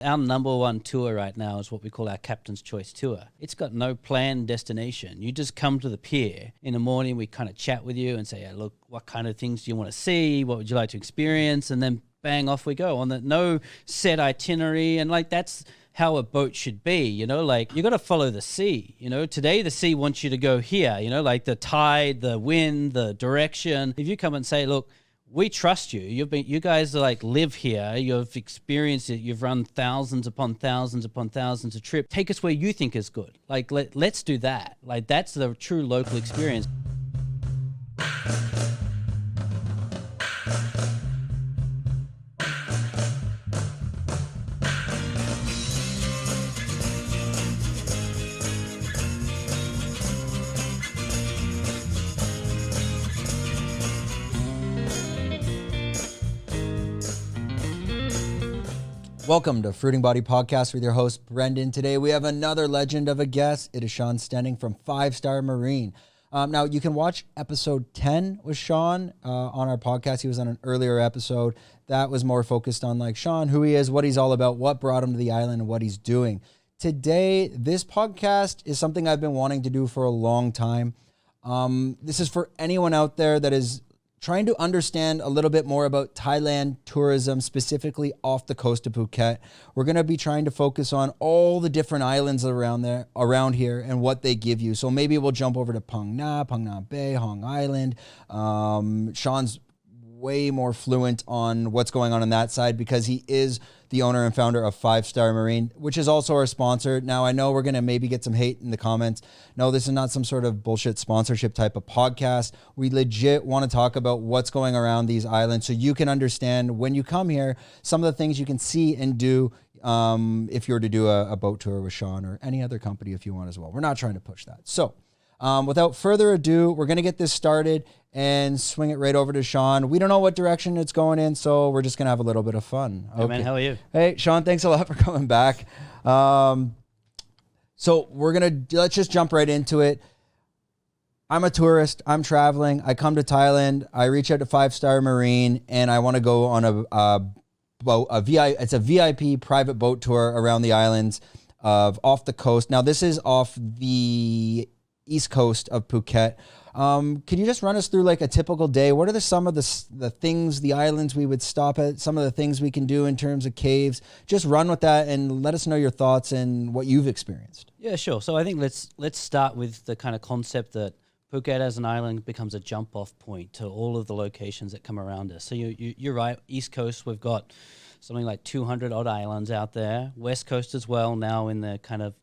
Our number one tour right now is what we call our Captain's Choice Tour. It's got no planned destination. You just come to the pier. In the morning, we kind of chat with you and say, hey, look, what kind of things do you want to see? What would you like to experience? And then bang, off we go on no set itinerary. And like, that's how a boat should be, you know, like you got to follow the sea, you know, today the sea wants you to go here, you know, like the tide, the wind, the direction. If you come and say, look, we trust you. You guys are like live here. You've experienced it. You've run thousands upon thousands upon thousands of trips. Take us where you think is good. Like, let's do that. Like, that's the true local experience. Welcome to Fruiting Body Podcast with your host, Brendan. Today we have another legend of a guest. It is Shaun Stenning from 5 Star Marine. Now, you can watch episode 10 with Shaun on our podcast. He was on an earlier episode that was more focused on like Shaun, who he is, what he's all about, what brought him to the island, and what he's doing. Today, this podcast is something I've been wanting to do for a long time. This is for anyone out there that is trying to understand a little bit more about Thailand tourism, specifically off the coast of Phuket. We're going to be trying to focus on all the different islands around here and what they give you. So maybe we'll jump over to Phang Nga Bay, Hong Island. Shaun's way more fluent on what's going on that side because he is the owner and founder of 5 Star Marine, which is also our sponsor. Now, I know we're going to maybe get some hate in the comments. No, this is not some sort of bullshit sponsorship type of podcast. We legit want to talk about what's going around these islands so you can understand when you come here, some of the things you can see and do if you were to do a boat tour with Shaun or any other company if you want as well. We're not trying to push that. So without further ado, we're going to get this started and swing it right over to Shaun. We don't know what direction it's going in, so we're just going to have a little bit of fun. Okay. Hey, man, how are you? Hey, Shaun, thanks a lot for coming back. So let's just jump right into it. I'm a tourist. I'm traveling. I come to Thailand. I reach out to 5 Star Marine, and I want to go on it's a VIP private boat tour around the islands off the coast. Now, this is off the east coast of Phuket. Could you just run us through like a typical day? What are some of the things, the islands we would stop at, some of the things we can do in terms of caves? Just run with that and let us know your thoughts and what you've experienced. Yeah, sure. So I think let's start with the kind of concept that Phuket as an island becomes a jump off point to all of the locations that come around us. So you're right. East Coast, we've got something like 200 odd islands out there. West Coast as well. Now in the kind of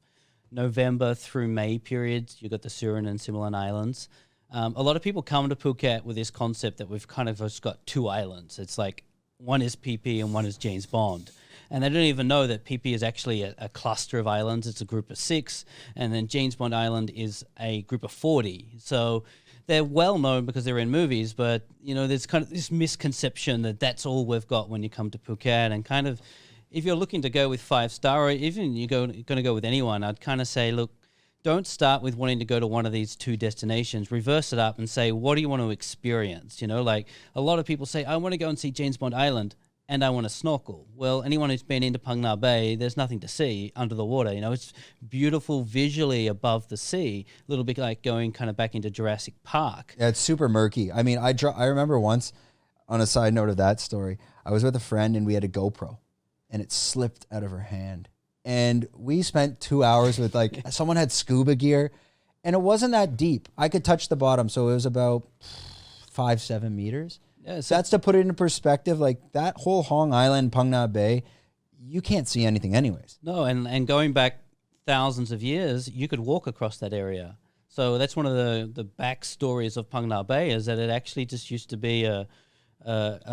November through May periods, you've got the Surin and Similian Islands. A lot of people come to Phuket with this concept that we've kind of just got 2 islands. It's like one is Phi Phi and one is James Bond. And they don't even know that Phi Phi is actually a cluster of islands. It's a group of 6. And then James Bond Island is a group of 40. So they're well known because they're in movies. But, you know, there's kind of this misconception that that's all we've got when you come to Phuket. And kind of, if you're looking to go with 5 Star, or even you're going to go with anyone, I'd kind of say, look, don't start with wanting to go to one of these 2 destinations. Reverse it up and say, what do you want to experience? You know, like a lot of people say, I want to go and see James Bond Island and I want to snorkel. Well, anyone who's been into Phang Nga Bay, there's nothing to see under the water. You know, it's beautiful visually above the sea, a little bit like going kind of back into Jurassic Park. Yeah, it's super murky. I mean, I remember once, on a side note of that story, I was with a friend and we had a GoPro and it slipped out of her hand. And we spent 2 hours with like, someone had scuba gear and it wasn't that deep. I could touch the bottom. So it was about 5-7 meters. Yeah, so that's to put it into perspective. Like that whole Hong Island, Phang Nga Bay, you can't see anything anyways. No, and going back thousands of years, you could walk across that area. So that's one of the backstories of Phang Nga Bay is that it actually just used to be a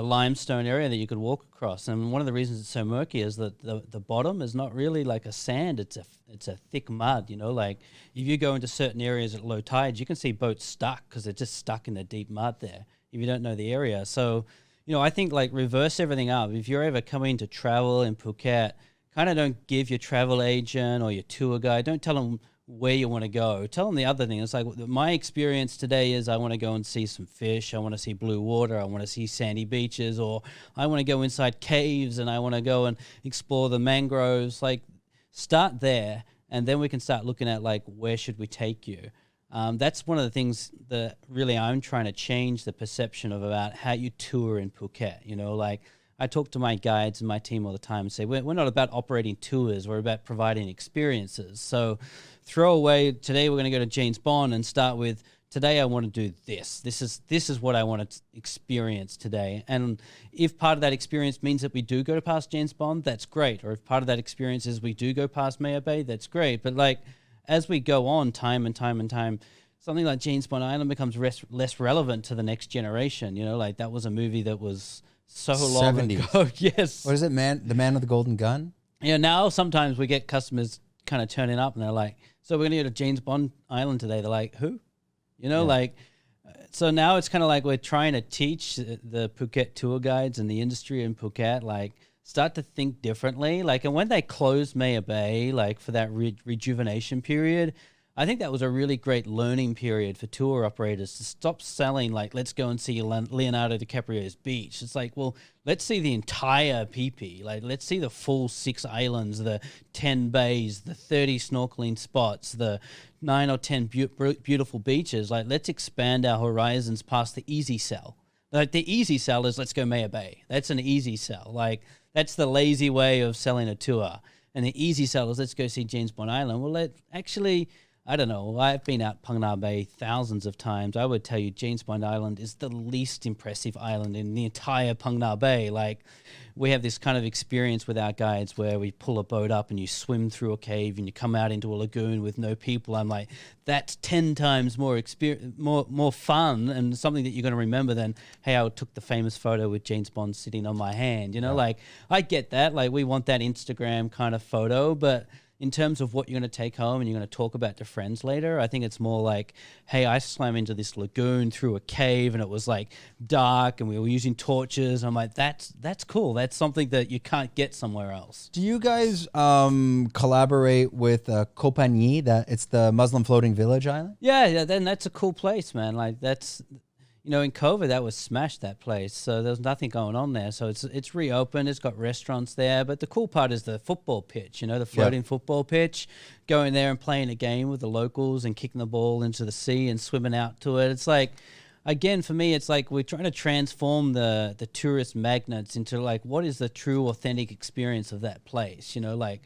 limestone area that you could walk across. And one of the reasons it's so murky is that the bottom is not really like a sand, it's a thick mud, you know, like if you go into certain areas at low tides, you can see boats stuck because they're just stuck in the deep mud there if you don't know the area. So, you know, I think like reverse everything up. If you're ever coming to travel in Phuket, kind of don't give your travel agent or your tour guide, don't tell them where you want to go. Tell them the other thing. It's like my experience today is I want to go and see some fish. I want to see blue water. I want to see sandy beaches, or I want to go inside caves and I want to go and explore the mangroves. Like, start there, and then we can start looking at like, where should we take you? That's one of the things that really I'm trying to change the perception of about how you tour in Phuket. You know, like I talk to my guides and my team all the time and say, we're not about operating tours. We're about providing experiences. So throw away, today we're going to go to James Bond and start with, today I want to do this. This is what I want to experience today. And if part of that experience means that we do go past James Bond, that's great. Or if part of that experience is we do go past Maya Bay, that's great. But like, as we go on time and time and time, something like James Bond Island becomes less relevant to the next generation. You know, like that was a movie that was so long 70s. ago. Yes. What is it, The Man with the Golden Gun? Yeah, now sometimes we get customers kind of turning up and they're like, so we're going to go to James Bond Island today. They're like, who? You know, like, so now it's kind of like we're trying to teach the Phuket tour guides and the industry in Phuket, like, start to think differently. Like, and when they closed Maya Bay, like for that rejuvenation period, I think that was a really great learning period for tour operators to stop selling, like, let's go and see Leonardo DiCaprio's beach. It's like, well, let's see the entire Phi Phi. Like, let's see the full 6 islands, the 10 bays, the 30 snorkeling spots, the 9 or 10 beautiful beaches. Like, let's expand our horizons past the easy sell. Like, the easy sell is let's go Maya Bay. That's an easy sell. Like, that's the lazy way of selling a tour. And the easy sell is let's go see James Bond Island. Well, actually, I don't know. I've been out Phang Nga Bay thousands of times. I would tell you James Bond Island is the least impressive island in the entire Phang Nga Bay. Like, we have this kind of experience with our guides where we pull a boat up and you swim through a cave and you come out into a lagoon with no people. I'm like, that's 10 times more more fun and something that you're going to remember than, hey, I took the famous photo with James Bond sitting on my hand. You know, like, I get that. Like, we want that Instagram kind of photo, but in terms of what you're going to take home and you're going to talk about to friends later, I think it's more like, hey, I swam into this lagoon through a cave and it was like dark and we were using torches. I'm like, that's cool. That's something that you can't get somewhere else. Do you guys collaborate with Koh Phi Phi? That it's the Muslim floating village island? Yeah, then that's a cool place, man. Like, that's, you know, in COVID, that was smashed, that place. So there's nothing going on there. So it's reopened. It's got restaurants there. But the cool part is the football pitch, you know, the floating football pitch, going there and playing a game with the locals and kicking the ball into the sea and swimming out to it. It's like, again, for me, it's like we're trying to transform the tourist magnets into like, what is the true, authentic experience of that place? You know, like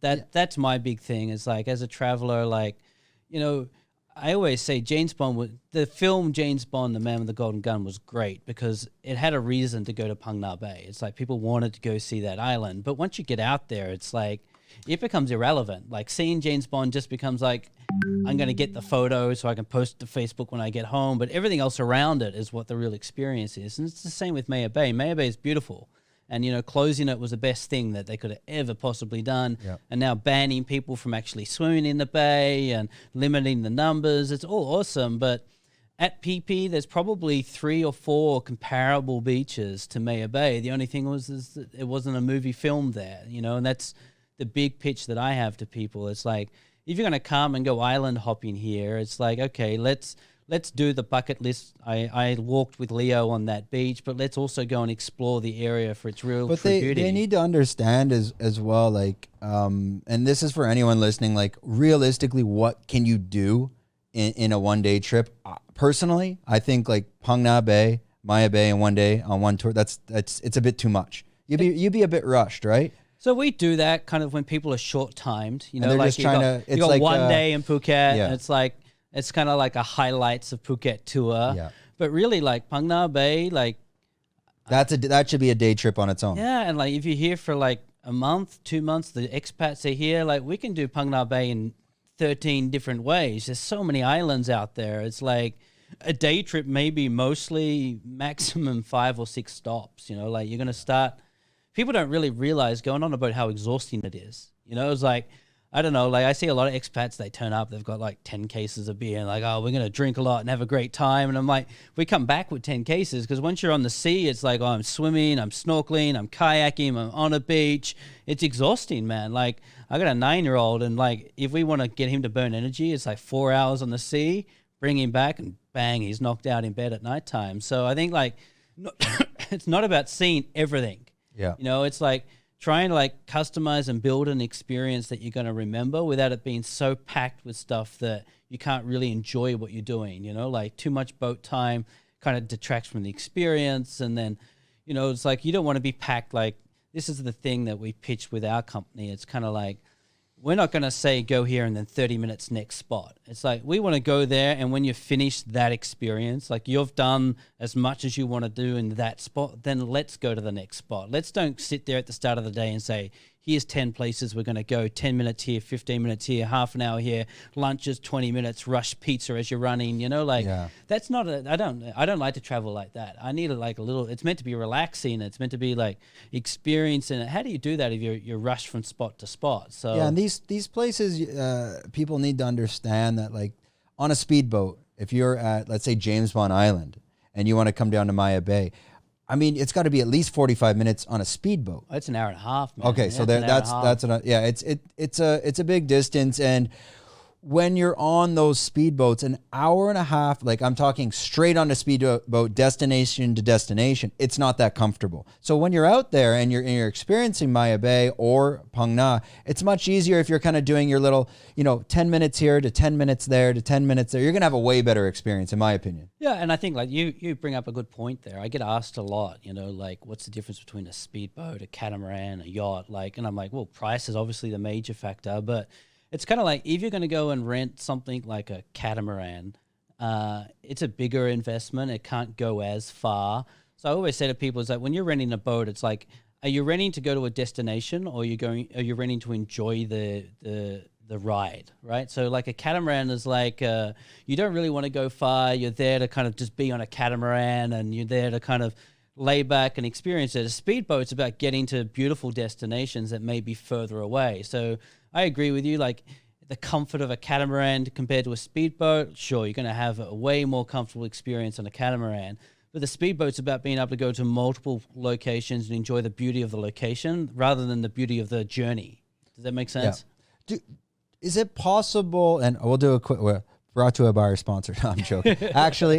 that's my big thing. It's like, as a traveler, like, you know, I always say the film James Bond, The Man with the Golden Gun was great because it had a reason to go to Phang Nga Bay. It's like people wanted to go see that island. But once you get out there, it's like, it becomes irrelevant. Like, seeing James Bond just becomes like, I'm going to get the photo so I can post it to Facebook when I get home. But everything else around it is what the real experience is. And it's the same with Maya Bay. Maya Bay is beautiful. And, you know, closing it was the best thing that they could have ever possibly done. Yep. And now banning people from actually swimming in the bay and limiting the numbers. It's all awesome. But at Phi Phi, there's probably 3 or 4 comparable beaches to Maya Bay. The only thing is that it wasn't a movie filmed there, you know, and that's the big pitch that I have to people. It's like, if you're going to come and go island hopping here, it's like, okay, let's do the bucket list. I walked with Leo on that beach, but let's also go and explore the area for its real beauty. They need to understand as well, like, and this is for anyone listening, like, realistically, what can you do in a one-day trip? Personally, I think like Phang Nga Bay, Maya Bay in one day on one tour, it's a bit too much. You'd be a bit rushed, right? So we do that kind of when people are short-timed, you know, and they're like just trying to, you got like one day in Phuket, and it's like, it's kind of like a highlights of Phuket tour. Yeah. But really, like, Phang Nga Bay, like, that should be a day trip on its own. Yeah, and like, if you're here for like a month, 2 months, the expats are here, like, we can do Phang Nga Bay in 13 different ways. There's so many islands out there. It's like a day trip, maybe mostly maximum 5 or 6 stops, you know, like, you're going to start, people don't really realize going on a boat how exhausting it is. You know, it's like, I don't know, like I see a lot of expats, they turn up, they've got like 10 cases of beer and like, oh, we're going to drink a lot and have a great time. And I'm like, we come back with 10 cases because once you're on the sea, it's like, oh, I'm swimming, I'm snorkeling, I'm kayaking, I'm on a beach. It's exhausting, man. Like I got a 9-year-old and like if we want to get him to burn energy, it's like 4 hours on the sea, bring him back and bang, he's knocked out in bed at nighttime. So I think like it's not about seeing everything. Yeah. You know, it's like trying to like customize and build an experience that you're going to remember without it being so packed with stuff that you can't really enjoy what you're doing, you know, like too much boat time kind of detracts from the experience. And then, you know, it's like you don't want to be packed. Like this is the thing that we pitch with our company. It's kind of like, we're not going to say go here and then 30 minutes next spot. It's like we want to go there, and when you finish that experience, like you've done as much as you want to do in that spot, then let's go to the next spot. Let's don't sit there at the start of the day and say, here's 10 places we're going to go, 10 minutes here, 15 minutes here, half an hour here, lunches 20 minutes, rush pizza as you're running, you know, like that's not I don't like to travel like that. I need like a little, it's meant to be relaxing. It's meant to be like experiencing it. How do you do that if you're rushed from spot to spot? So yeah, and these places, people need to understand that like on a speedboat, if you're at, let's say James Bond Island and you want to come down to Maya Bay, I mean, it's got to be at least 45 minutes on a speedboat. It's an hour and a half, man. Okay, so that's it's a big distance, and when you're on those speedboats, an hour and a half, like I'm talking straight on a speedboat, destination to destination, it's not that comfortable. So when you're out there and you're experiencing Maya Bay or Phang Nga, it's much easier if you're kind of doing your little, 10 minutes here to 10 minutes there to 10 minutes there. You're going to have a way better experience, in my opinion. Yeah, and I think like you bring up a good point there. I get asked a lot, like what's the difference between a speedboat, a catamaran, a yacht, like, and I'm like, well, price is obviously the major factor, but it's kind of like if you're going to go and rent something like a catamaran, it's a bigger investment. It can't go as far. So I always say to people, is that when you're renting a boat, it's like, are you renting to go to a destination, or are you renting to enjoy the ride, right? So like a catamaran is like you don't really want to go far. You're there to kind of just be on a catamaran, and you're there to kind of lay back and experience it. A speedboat's about getting to beautiful destinations that may be further away. So I agree with you. Like the comfort of a catamaran compared to a speedboat, sure, you're going to have a way more comfortable experience on a catamaran. But the speedboat's about being able to go to multiple locations and enjoy the beauty of the location rather than the beauty of the journey. Does that make sense? Yeah. Is it possible, and we'll do a quick, we're brought to you by our sponsor. No, I'm joking. Actually,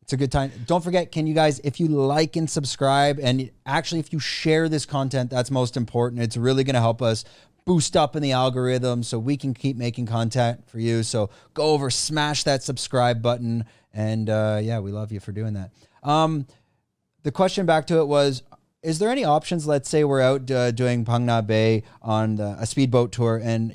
it's a good time. Don't forget, can you guys, if you like and subscribe, and actually if you share this content, that's most important. It's really going to help us boost up in the algorithm so we can keep making content for you. So go over, smash that subscribe button. And we love you for doing that. The question back to it was, is there any options? Let's say we're out doing Phang Nga Bay on a speedboat tour, and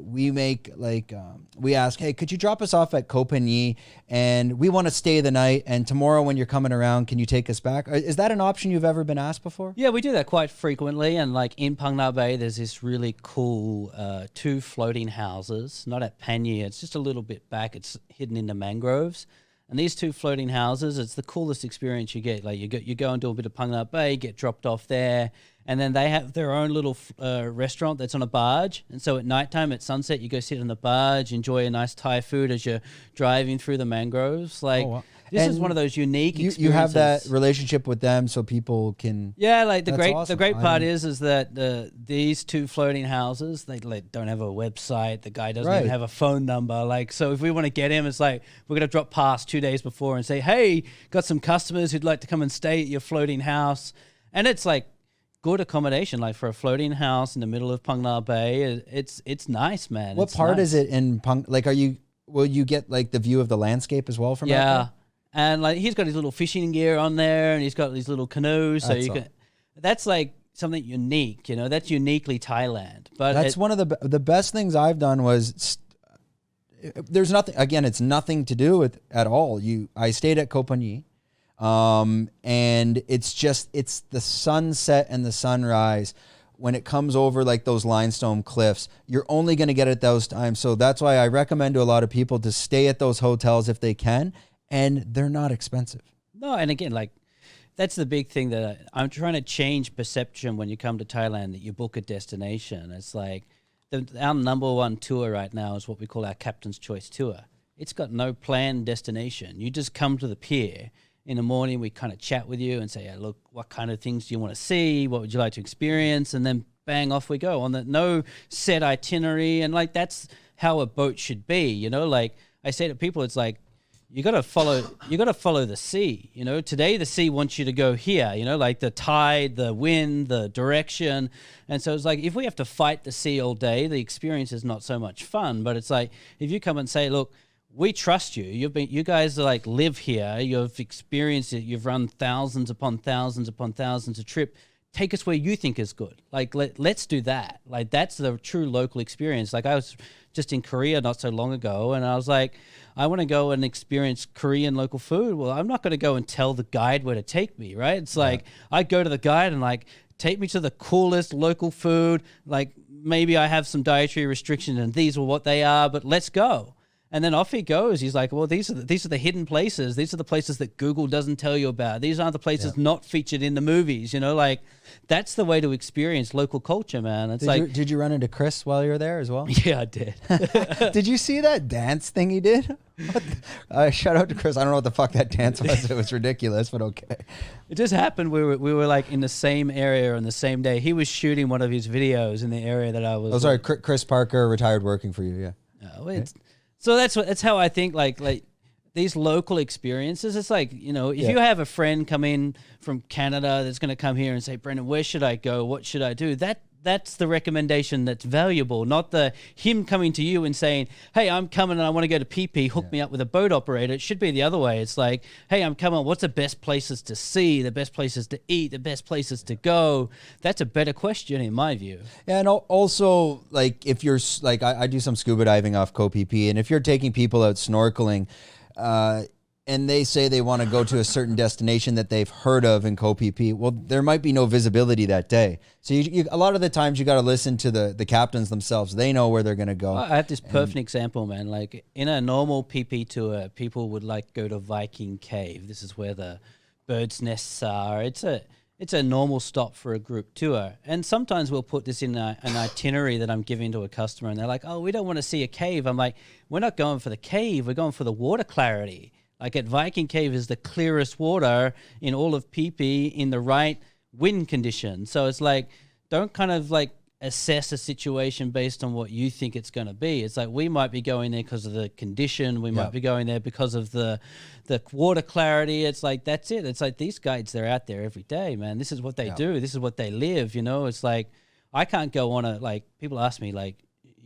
we ask, hey, could you drop us off at Koh Phi Phi, and we want to stay the night, and tomorrow when you're coming around, can you take us back? Is that an option you've ever been asked before? Yeah, we do that quite frequently, and like in Phang Nga Bay, there's this really cool 2 floating houses, not at Phi, it's just a little bit back, it's hidden in the mangroves. And these 2 floating houses, it's the coolest experience you get. Like you go and do a bit of Phang Nga Bay, get dropped off there, and then they have their own little restaurant that's on a barge. And so at nighttime, at sunset, you go sit on the barge, enjoy a nice Thai food as you're driving through the mangroves. Like this is one of those unique experiences. You have that relationship with them, so people can. Yeah, like the great part is that these 2 floating houses, they don't have a website. The guy doesn't even have a phone number. Like, so if we want to get him, it's like we're gonna drop past 2 days before and say, hey, got some customers who'd like to come and stay at your floating house, and it's like good accommodation, like for a floating house in the middle of Phang Nga Bay. It's nice, man. What part is it in Phang? Like, will you get like the view of the landscape as well from out there? And like he's got his little fishing gear on there, and he's got these little canoes. That's like something unique, that's uniquely Thailand. But that's one of the best things I've done was there's nothing, again, it's nothing to do with at all. I stayed at Koh Phi Phi, and it's the sunset and the sunrise. When it comes over like those limestone cliffs, you're only going to get it those times. So that's why I recommend to a lot of people to stay at those hotels if they can. And they're not expensive. No, and again, like that's the big thing that I'm trying to change perception when you come to Thailand, that you book a destination. It's like our number one tour right now is what we call our Captain's Choice Tour. It's got no planned destination. You just come to the pier. In the morning, we kind of chat with you and say, yeah, look, what kind of things do you want to see? What would you like to experience? And then bang, off we go on the no set itinerary. And like, that's how a boat should be, you know, like I say to people, it's like, you got to follow the sea, you know. Today the sea wants you to go here, you know, like the tide, the wind, the direction. And so it's like, if we have to fight the sea all day, the experience is not so much fun. But it's like, if you come and say, look, we trust you. You guys are like live here. You've experienced it. You've run thousands upon thousands upon thousands of trip. Take us where you think is good. Like, let's do that. Like, that's the true local experience. Like, I was just in Korea not so long ago, and I was like, I want to go and experience Korean local food. Well, I'm not going to go and tell the guide where to take me, right? It's like, I go to the guide and like, take me to the coolest local food. Like, maybe I have some dietary restrictions and these are what they are, but let's go. And then off he goes. He's like, well, these are the hidden places. These are the places that Google doesn't tell you about. These aren't the places not featured in the movies. You know, like that's the way to experience local culture, man. It's did you run into Chris while you were there as well? Yeah, I did. Did you see that dance thing he did? Shout out to Chris. I don't know what the fuck that dance was. It was ridiculous, but okay. It just happened. We were like in the same area on the same day. He was shooting one of his videos in the area that I was. Oh, sorry, Chris Parker retired working for you. Yeah. No, so that's how I think like these local experiences. It's like, you know, if you have a friend come in from Canada that's going to come here and say, Brendan, where should I go? What should I do? That's the recommendation that's valuable, not him coming to you and saying, hey, I'm coming and I want to go to Phi Phi, hook me up with a boat operator. It should be the other way. It's like, hey, I'm coming. What's the best places to see, the best places to eat, the best places to go? That's a better question in my view. Yeah, and also, like, if you're, like, I do some scuba diving off Koh Phi Phi, and if you're taking people out snorkeling, and they say they want to go to a certain destination that they've heard of in Koh Phi Phi, well, there might be no visibility that day. So a lot of the times you got to listen to the captains themselves. They know where they're going to go. I have this perfect example, man. Like in a normal Phi Phi tour, people would like go to Viking Cave. This is where the birds' nests are. It's a normal stop for a group tour. And sometimes we'll put this in an itinerary that I'm giving to a customer, and they're like, oh, we don't want to see a cave. I'm like, we're not going for the cave. We're going for the water clarity. Like at Viking Cave is the clearest water in all of Phi Phi in the right wind condition. So it's like, don't kind of like assess a situation based on what you think it's going to be. It's like, we might be going there because of the condition. We might be going there because of the water clarity. It's like, that's it. It's like these guides, they're out there every day, man. This is what they do. This is what they live, you know? It's like, I can't go on people ask me like,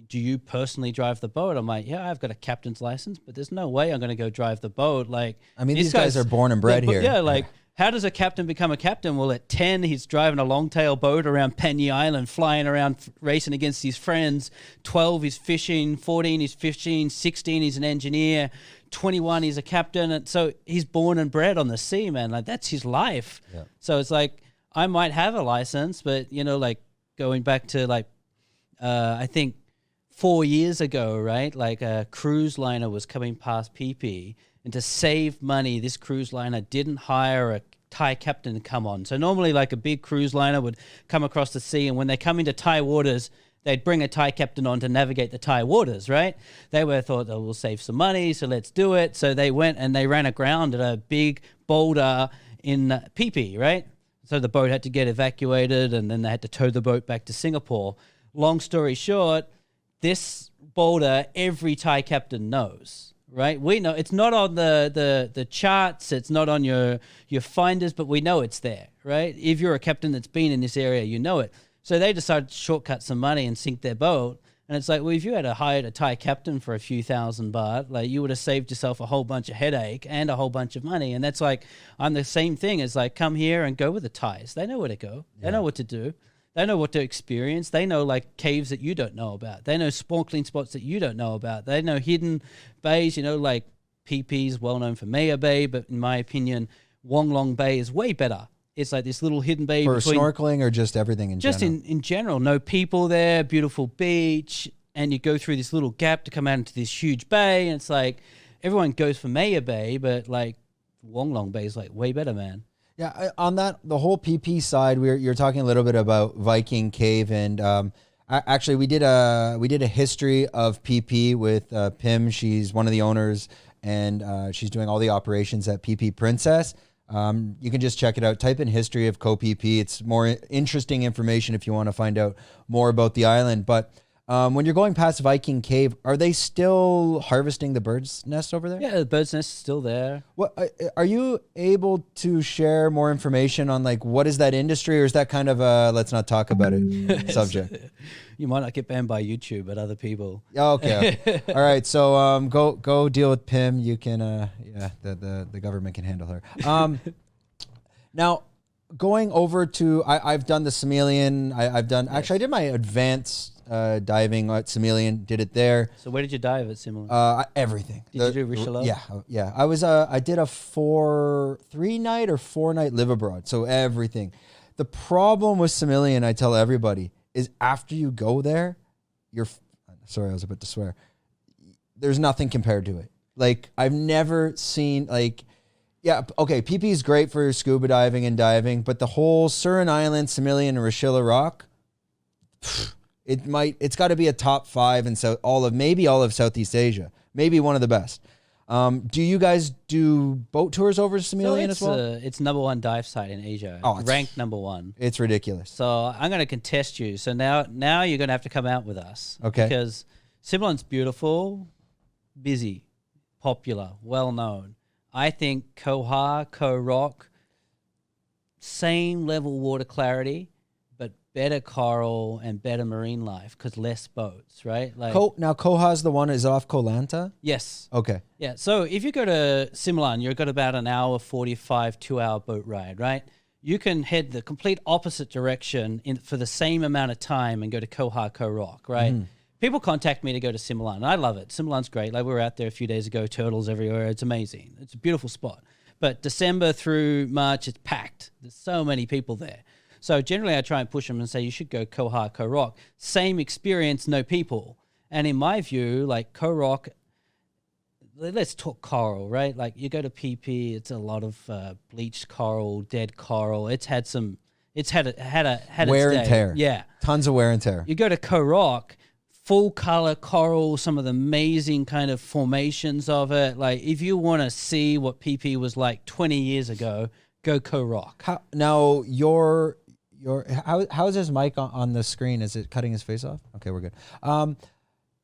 do you personally drive the boat? I'm like, yeah, I've got a captain's license, but there's no way I'm going to go drive the boat. Like, I mean, these guys are born and bred here. Yeah, like, how does a captain become a captain? Well, at 10, he's driving a long-tail boat around Panay Island, flying around, racing against his friends. 12, he's fishing. 14, he's fishing. 16, he's an engineer. 21, he's a captain. And so he's born and bred on the sea, man. Like, that's his life. Yeah. So it's like, I might have a license, but, you know, like, going back to, like, I think 4 years ago, right? Like a cruise liner was coming past Phi Phi, and to save money, this cruise liner didn't hire a Thai captain to come on. So normally like a big cruise liner would come across the sea, and when they come into Thai waters, they'd bring a Thai captain on to navigate the Thai waters, right? They thought, oh, we'll save some money, so let's do it. So they went and they ran aground at a big boulder in Phi Phi, right? So the boat had to get evacuated, and then they had to tow the boat back to Singapore. Long story short, this boulder, every Thai captain knows, right? We know it's not on the charts, it's not on your finders, but we know it's there, right? If you're a captain that's been in this area, you know it. So they decided to shortcut some money and sink their boat. And it's like, well, if you had hired a Thai captain for a few $1,000 baht, like you would have saved yourself a whole bunch of headache and a whole bunch of money. And that's like, I'm the same thing as like, come here and go with the Thais. They know where to go. They know what to do. They know what to experience. They know like caves that you don't know about. They know snorkeling spots that you don't know about. They know hidden bays, you know, like Phi Phi is well known for Maya Bay, but in my opinion, Wong Long Bay is way better. It's like this little hidden bay. For snorkeling or just everything in general? Just in general. No people there, beautiful beach, and you go through this little gap to come out into this huge bay, and it's like everyone goes for Maya Bay, but like Wong Long Bay is like way better, man. Yeah, on that, the whole PP side, you're talking a little bit about Viking Cave, and Actually, we did a history of PP with Pim. She's one of the owners, and she's doing all the operations at PP Princess. You can just check it out. Type in history of Koh Phi Phi. It's more interesting information if you want to find out more about the island. But when you're going past Viking Cave, are they still harvesting the bird's nest over there? Yeah, the bird's nest is still there. What are you able to share more information on? Like, what is that industry, or is that kind of a let's not talk about it subject? You might not get banned by YouTube, but other people. Okay. All right. So go deal with Pim. You can the government can handle her. Now going over to I've done the Similian. I did my advanced diving at Similian. Did it there. So where did you dive at Similian? Everything. Did you do Richelieu? Yeah. I did a 3-night or 4-night live abroad. So everything. The problem with Similian, I tell everybody, is after you go there, sorry, I was about to swear. There's nothing compared to it. Like, I've never seen, like, yeah, okay, PP is great for scuba diving and diving, but the whole Surin Island, Similian, and Rochilla Rock, it's got to be a top 5 in all of Southeast Asia. Maybe one of the best. Do you guys do boat tours over Similian as well? It's number 1 dive site in Asia. Oh, ranked number 1. It's ridiculous. So I'm going to contest you. So now you're going to have to come out with us. Okay. Because Similian's beautiful, busy, popular, well known. I think Koh Ha, Koh Rock, same level water clarity, but better coral and better marine life because less boats, right? Like Koh Ha's the one is off Koh Lanta? Yes. Okay. Yeah. So if you go to Similian, you've got about an hour 45, 2-hour boat ride, right? You can head the complete opposite direction for the same amount of time and go to Koh Ha, Koh Rock, right? Mm. People contact me to go to Similian, and I love it. Similian's great. Like, we were out there a few days ago, turtles everywhere. It's amazing. It's a beautiful spot. But December through March, it's packed. There's so many people there. So generally, I try and push them and say, you should go Koh Ha, Koh Rock. Same experience, no people. And in my view, like Koh Rock, let's talk coral, right? Like, you go to PP, it's a lot of bleached coral, dead coral. It's had wear its and tear. Yeah. Tons of wear and tear. You go to Koh Rock, full color coral, some of the amazing kind of formations of it. Like, if you want to see what PP was like 20 years ago, go Koh Rock. Now how's his mic on the screen? Is it cutting his face off? Okay, we're good.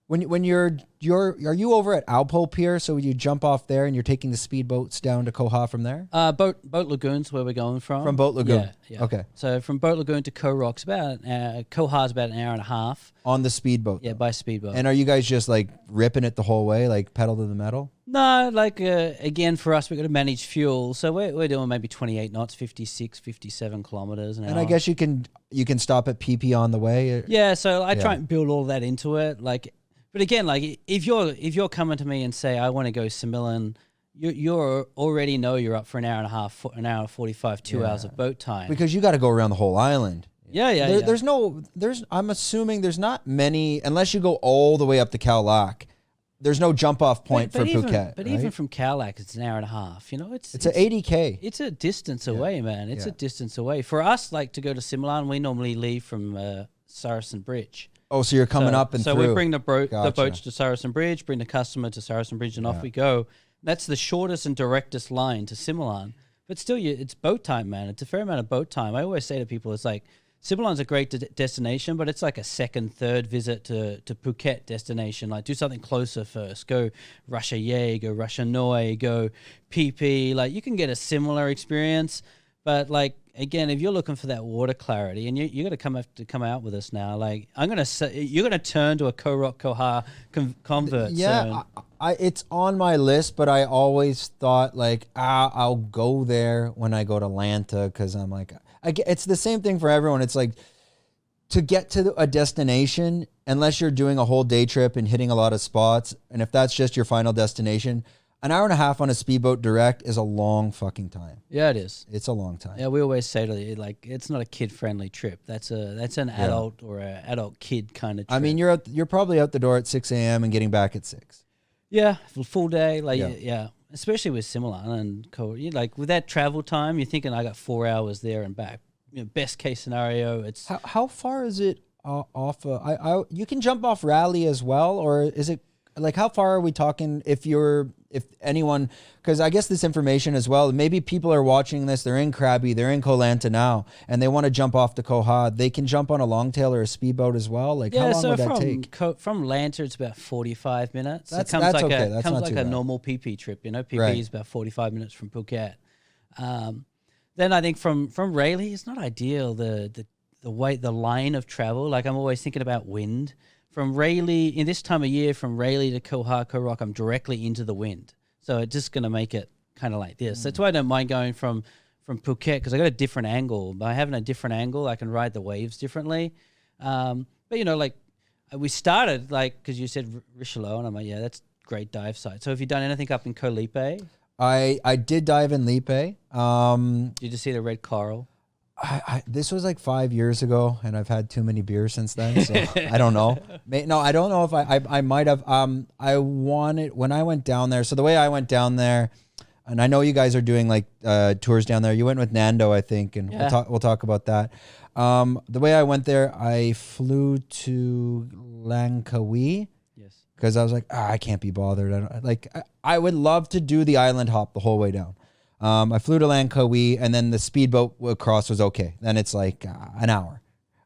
When are you over at Alpo Pier? So you jump off there and you're taking the speedboats down to Koh Ha from there? Boat Lagoon's where we're going from. From Boat Lagoon. Yeah. Okay. So from Boat Lagoon to Koh Rock's Koh Ha's about an hour and a half. On the speedboat. Yeah, by speedboat. And are you guys just like ripping it the whole way, like pedal to the metal? No, like again, for us, we've got to manage fuel. So we're doing maybe 28 knots, 56, 57 kilometers an hour. And I guess you can stop at PP on the way. Yeah, so I try and build all that into it. Like, but again, like if you're coming to me and say I want to go Similian, you already know you're up for an hour and a half, an hour 45, 2 hours of boat time because you got to go around the whole island. Yeah. I'm assuming there's not many unless you go all the way up to Khao Lak. There's no jump off point for Phuket. But even from Khao Lak, it's an hour and a half. You know, it's an 80K. It's a distance away, man. It's a distance away. For us, like to go to Similian, we normally leave from Saracen Bridge. Oh, so you're coming up and through. So we bring the boats to Saracen Bridge, bring the customer to Saracen Bridge, and off we go. That's the shortest and directest line to Similian. But still, it's boat time, man. It's a fair amount of boat time. I always say to people, it's like, Similian's a great destination, but it's like a second, third visit to Phuket destination. Like, do something closer first. Go Russia Yai, go Russia Noi, go PP. Like, you can get a similar experience, but like, again, if you're looking for that water clarity, and you got to come out with us now. Like, I'm gonna say you're gonna turn to a Koh Rock Koh Ha convert. Yeah, it's on my list, but I always thought like I'll go there when I go to Lanta because I'm like it's the same thing for everyone. It's like to get to a destination, unless you're doing a whole day trip and hitting a lot of spots, and if that's just your final destination. An hour and a half on a speedboat direct is a long fucking time. Yeah, it is. It's a long time. Yeah, we always say to you, like, it's not a kid-friendly trip. That's an adult or an adult-kid kind of trip. I mean, you're probably out the door at 6 a.m. and getting back at 6. Yeah, full day. Like, yeah. Especially with Similian and Koh. Like, with that travel time, you're thinking I got 4 hours there and back. You know, best case scenario, it's... How far is it you can jump off Railey as well, or is it like how far are we talking? If anyone, because I guess this information as well, maybe people are watching this, they're in Krabi, they're in Koh Lanta now, and they want to jump off to Koh Ha. They can jump on a longtail or a speedboat as well. Like how long would that take? From Lanta, it's about 45 minutes. That's okay. That's not like too a bad. normal PP trip. PP is about 45 minutes from Phuket. Then I think from Railey, it's not ideal. The line of travel. Like I'm always thinking about wind. From Railey, in this time of year, from Railey to Koh Ha, Koh Rock, I'm directly into the wind. So it's just going to make it kind of like this. That's why I don't mind going from Phuket, because I got a different angle. By having a different angle, I can ride the waves differently. But, like we started, like, because you said Richelieu, and I'm like, yeah, that's great dive site. So have you done anything up in Koh Lipe? I did dive in Lipe. Did you see the red coral? This was like 5 years ago, and I've had too many beers since then, so I don't know. No, I don't know if I might have. I wanted, when I went down there, so the way I went down there, and I know you guys are doing like tours down there. You went with Nando, I think, and we'll talk about that. The way I went there, I flew to Langkawi. Yes. Because I was like, I can't be bothered. I would love to do the island hop the whole way down. I flew to Langkawi, and then the speedboat across was okay. Then it's like an hour.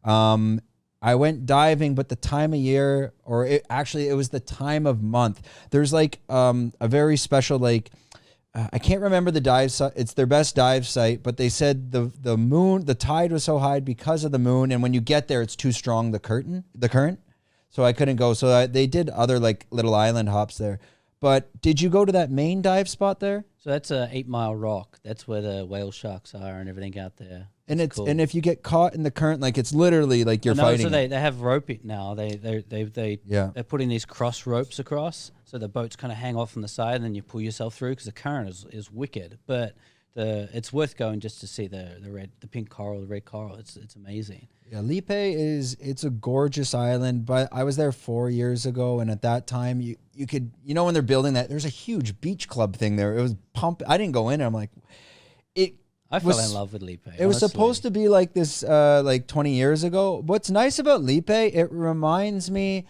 I went diving, but the time of year, or it was the time of month. There's like a very special, like, I can't remember the dive site. It's their best dive site, but they said the tide was so high because of the moon, and when you get there, it's too strong, the current. So I couldn't go. So they did other like little island hops there. But did you go to that main dive spot there? So that's a 8 Mile Rock. That's where the whale sharks are and everything out there. And it's cool. And if you get caught in the current, like it's literally like you're fighting. So they have rope it now. They're putting these cross ropes across, so the boats kind of hang off on the side, and then you pull yourself through because the current is wicked. But it's worth going just to see the pink coral, the red coral. It's amazing. Yeah, Lipe it's a gorgeous island, but I was there 4 years ago, and at that time you could, when they're building that, there's a huge beach club thing there. It was pumping. I didn't go in, and I'm like, I fell in love with Lipe. It was supposed to be like this, like 20 years ago. What's nice about Lipe, it reminds me,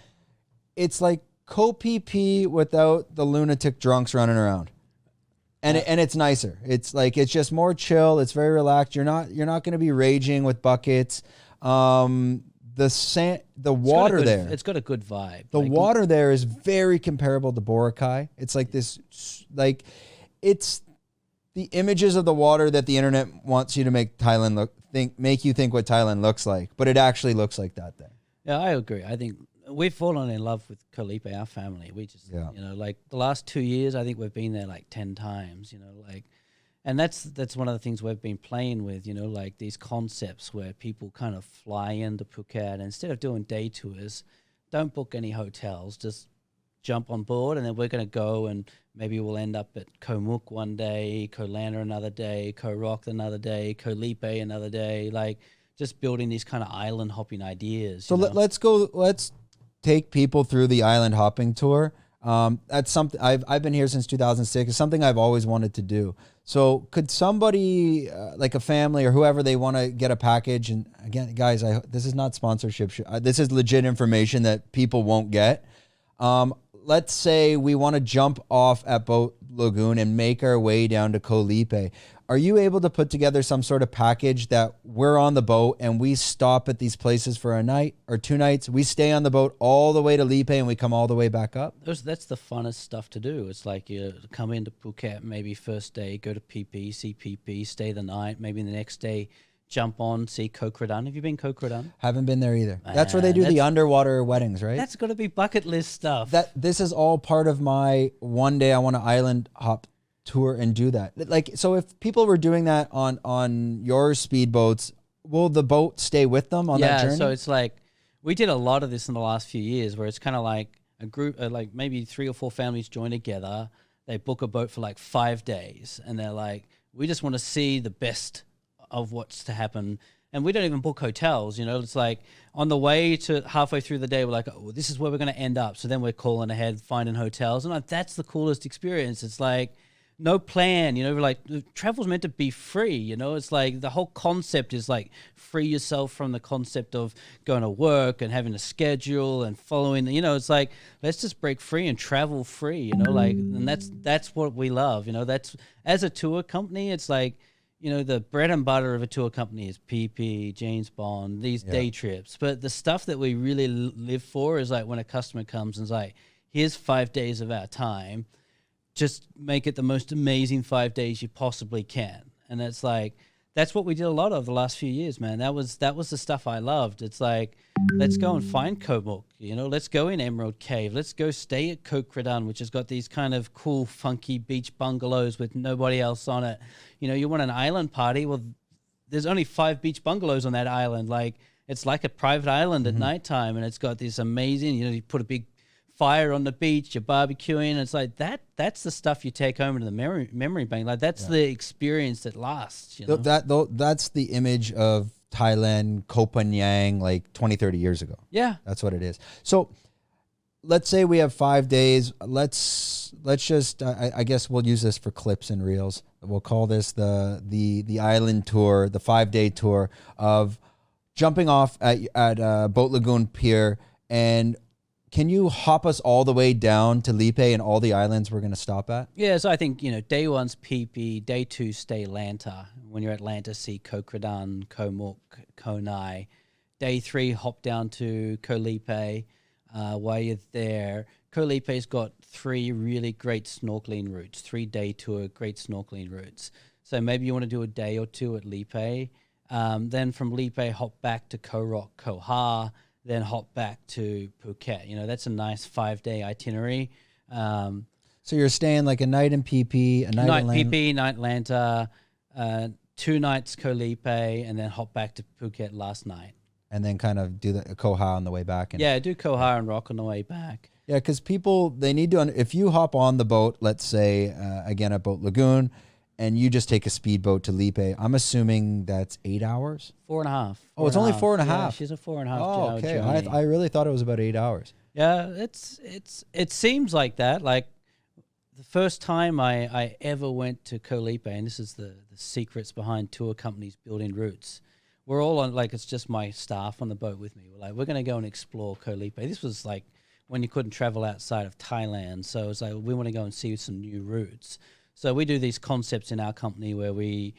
it's like Koh Phi Phi without the lunatic drunks running around. And it's nicer. It's like, it's just more chill. It's very relaxed. You're not going to be raging with buckets. The water there. It's got a good vibe. The water there is very comparable to Boracay. It's like this, like it's the images of the water that the internet wants you to make make you think what Thailand looks like, but it actually looks like that there. Yeah, I agree. I think we've fallen in love with Koh Lipe, our family. We just, like the last 2 years, I think we've been there like 10 times, and that's one of the things we've been playing with, like these concepts where people kind of fly into Phuket, and instead of doing day tours, don't book any hotels, just jump on board, and then we're going to go, and maybe we'll end up at Koh Muk one day, Koh Lanta another day, Koh Rock another day, Koh Lipe another day, like just building these kind of island hopping ideas. So let's take people through the island hopping tour. That's something I've been here since 2006. It's something I've always wanted to do. So could somebody like a family or whoever, they want to get a package? And again, guys, this is not sponsorship. This is legit information that people won't get. Let's say we want to jump off at Boat Lagoon and make our way down to Koh Lipe. Are you able to put together some sort of package that we're on the boat and we stop at these places for a night or 2 nights? We stay on the boat all the way to Lipe and we come all the way back up? That's the funnest stuff to do. It's like you come into Phuket, maybe first day, go to PP, see PP, stay the night, maybe the next day jump on, see Koh Kradan. Have you been Koh Kradan? Haven't been there either. That's where they do the underwater weddings, right? That's got to be bucket list stuff. This is all part of my one day I want to island hop tour and do that. Like, so if people were doing that on your speedboats, will the boat stay with them on that journey? So it's like, we did a lot of this in the last few years where it's kind of like a group, like maybe 3 or 4 families join together. They book a boat for like 5 days, and they're like, we just want to see the best of what's to happen. And we don't even book hotels, it's like on the way to halfway through the day, we're like, oh, this is where we're going to end up. So then we're calling ahead, finding hotels. And like, that's the coolest experience. It's like, no plan, like travel's meant to be free, it's like the whole concept is like free yourself from the concept of going to work and having a schedule and following, it's like, let's just break free and travel free, like, and that's what we love, that's, as a tour company, it's like, the bread and butter of a tour company is PP, James Bond, these day trips. But the stuff that we really live for is like when a customer comes and is like, here's 5 days of our time, just make it the most amazing 5 days you possibly can. And it's like, that's what we did a lot of the last few years, man. That was the stuff I loved. It's like, let's go and find Koh Muk, let's go in Emerald Cave. Let's go stay at Koh Kradan, which has got these kind of cool, funky beach bungalows with nobody else on it. You want an island party? Well, there's only 5 beach bungalows on that island. Like, it's like a private island at nighttime, and it's got this amazing, you put a big fire on the beach, you're barbecuing. It's like that's the stuff you take home into the memory bank. Like, that's the experience that lasts. That's the image of Thailand, Koh Phangan, like 20, 30 years ago. Yeah. That's what it is. So let's say we have 5 days. Let's just, I guess we'll use this for clips and reels. We'll call this the island tour, the 5-day tour of jumping off at Boat Lagoon Pier. And can you hop us all the way down to Lipe and all the islands we're going to stop at? Yeah, so I think, day one's Phi Phi, day two, stay Lanta. When you're at Lanta, see Koh Kradan, Koh Muk, Koh Ngai. Day 3, hop down to Koh Lipe. While you're there, Koh Lipe's got 3 really great snorkeling routes, 3-day tour, great snorkeling routes. So maybe you want to do a day or 2 at Lipe. Then from Lipe, hop back to Koh Rock, Koh Ha, then hop back to Phuket. That's a nice 5-day itinerary. So you're staying like a night in Phi Phi, a night in Phi Phi, night Lanta, 2 nights Koh Lipe, and then hop back to Phuket last night. And then kind of do the Koh Ha on the way back. And do Koh Ha and Rock on the way back. Yeah, because people, they need to, if you hop on the boat, let's say, again, at Boat Lagoon, and you just take a speedboat to Lipe, I'm assuming that's 8 hours? 4.5. Oh, it's only 4.5. Yeah, she's a 4.5 Oh, okay. journey. I really thought it was about 8 hours. Yeah, it seems like that. Like, the first time I ever went to Koh Lipe, and this is the secrets behind tour companies building routes. We're all on, like, it's just my staff on the boat with me. We're like, we're going to go and explore Koh Lipe. This was like when you couldn't travel outside of Thailand. So it's like, we want to go and see some new routes. So we do these concepts in our company where we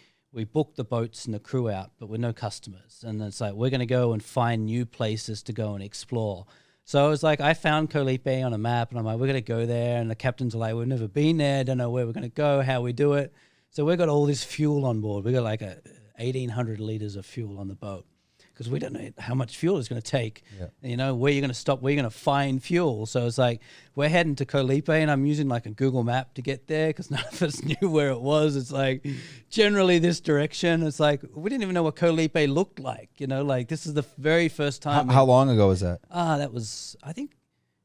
book the boats and the crew out, but with no customers. And it's like, we're going to go and find new places to go and explore. So it was like, I found Koh Lipe on a map, and I'm like, we're going to go there. And the captains are like, we've never been there, don't know where we're going to go, how we do it. So we've got all this fuel on board. We got like 1,800 liters of fuel on the boat, because we don't know how much fuel it's going to take. Yeah. Where you're going to stop, where you're going to find fuel. So it's like, we're heading to Koh Lipe, and I'm using like a Google map to get there because none of us knew where it was. It's like generally this direction. It's like, we didn't even know what Koh Lipe looked like. Like, this is the very first time. How long ago was that? I think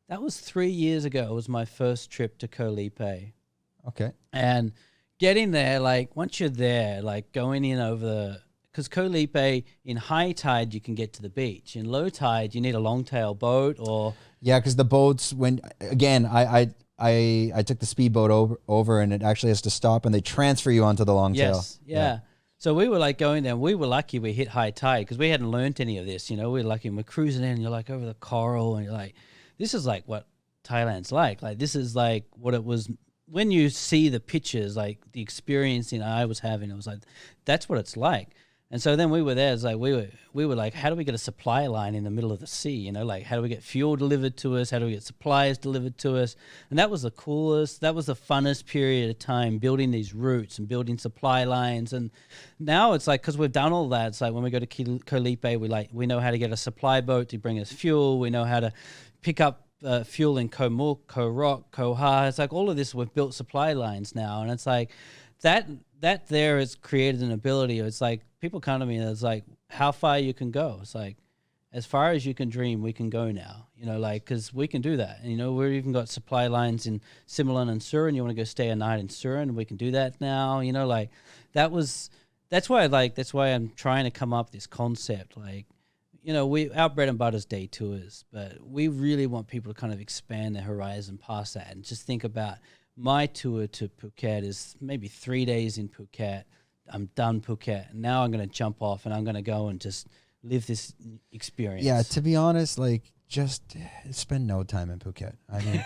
that was 3 years ago. It was my first trip to Koh Lipe. Okay. And getting there, like, once you're there, like going in over because Koh Lipe, in high tide, you can get to the beach. In low tide, you need a longtail boat or... Yeah, because the boats, again, I took the speedboat over, and it actually has to stop, and they transfer you onto the longtail. Yes, yeah. So we were like going there, and we were lucky we hit high tide because we hadn't learnt any of this. We were lucky, and we're cruising in, and you're like over the coral, and you're like, this is like what Thailand's like. Like, this is like what it was... When you see the pictures, like the experience I was having, it was like, that's what it's like. And so then we were there. It's like we were like, how do we get a supply line in the middle of the sea? Like, how do we get fuel delivered to us? How do we get supplies delivered to us? And that was the coolest. That was the funnest period of time, building these routes and building supply lines. And now it's like, because we've done all that, it's like when we go to Koh Lipe, we know how to get a supply boat to bring us fuel. We know how to pick up fuel in Koh Muk, Koh Rock, Koh Ha. It's like all of this, we've built supply lines now. And it's like that there has created an ability. It's like people come to me and it's like, how far you can go. It's like, as far as you can dream, we can go now, like, because we can do that. And, we've even got supply lines in Similian and Surin. You want to go stay a night in Surin, we can do that now. Like, that's why I'm trying to come up with this concept. Like, our bread and butter is day tours, but we really want people to kind of expand their horizon past that and just think about my tour to Phuket is maybe 3 days in Phuket. I'm done Phuket. Now I'm going to jump off and I'm going to go and just live this experience. Yeah, to be honest, like just spend no time in Phuket. I mean,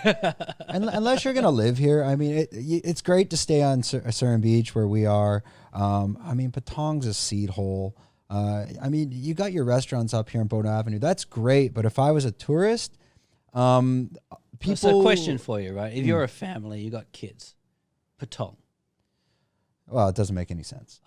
unless you're going to live here. I mean, it's great to stay on Surin Beach where we are. I mean, Patong's a seed hole. I mean, you got your restaurants up here in Bono Avenue. That's great. But if I was a tourist, people. So a question for you, right? If you're a family, you got kids, Patong. Well, it doesn't make any sense.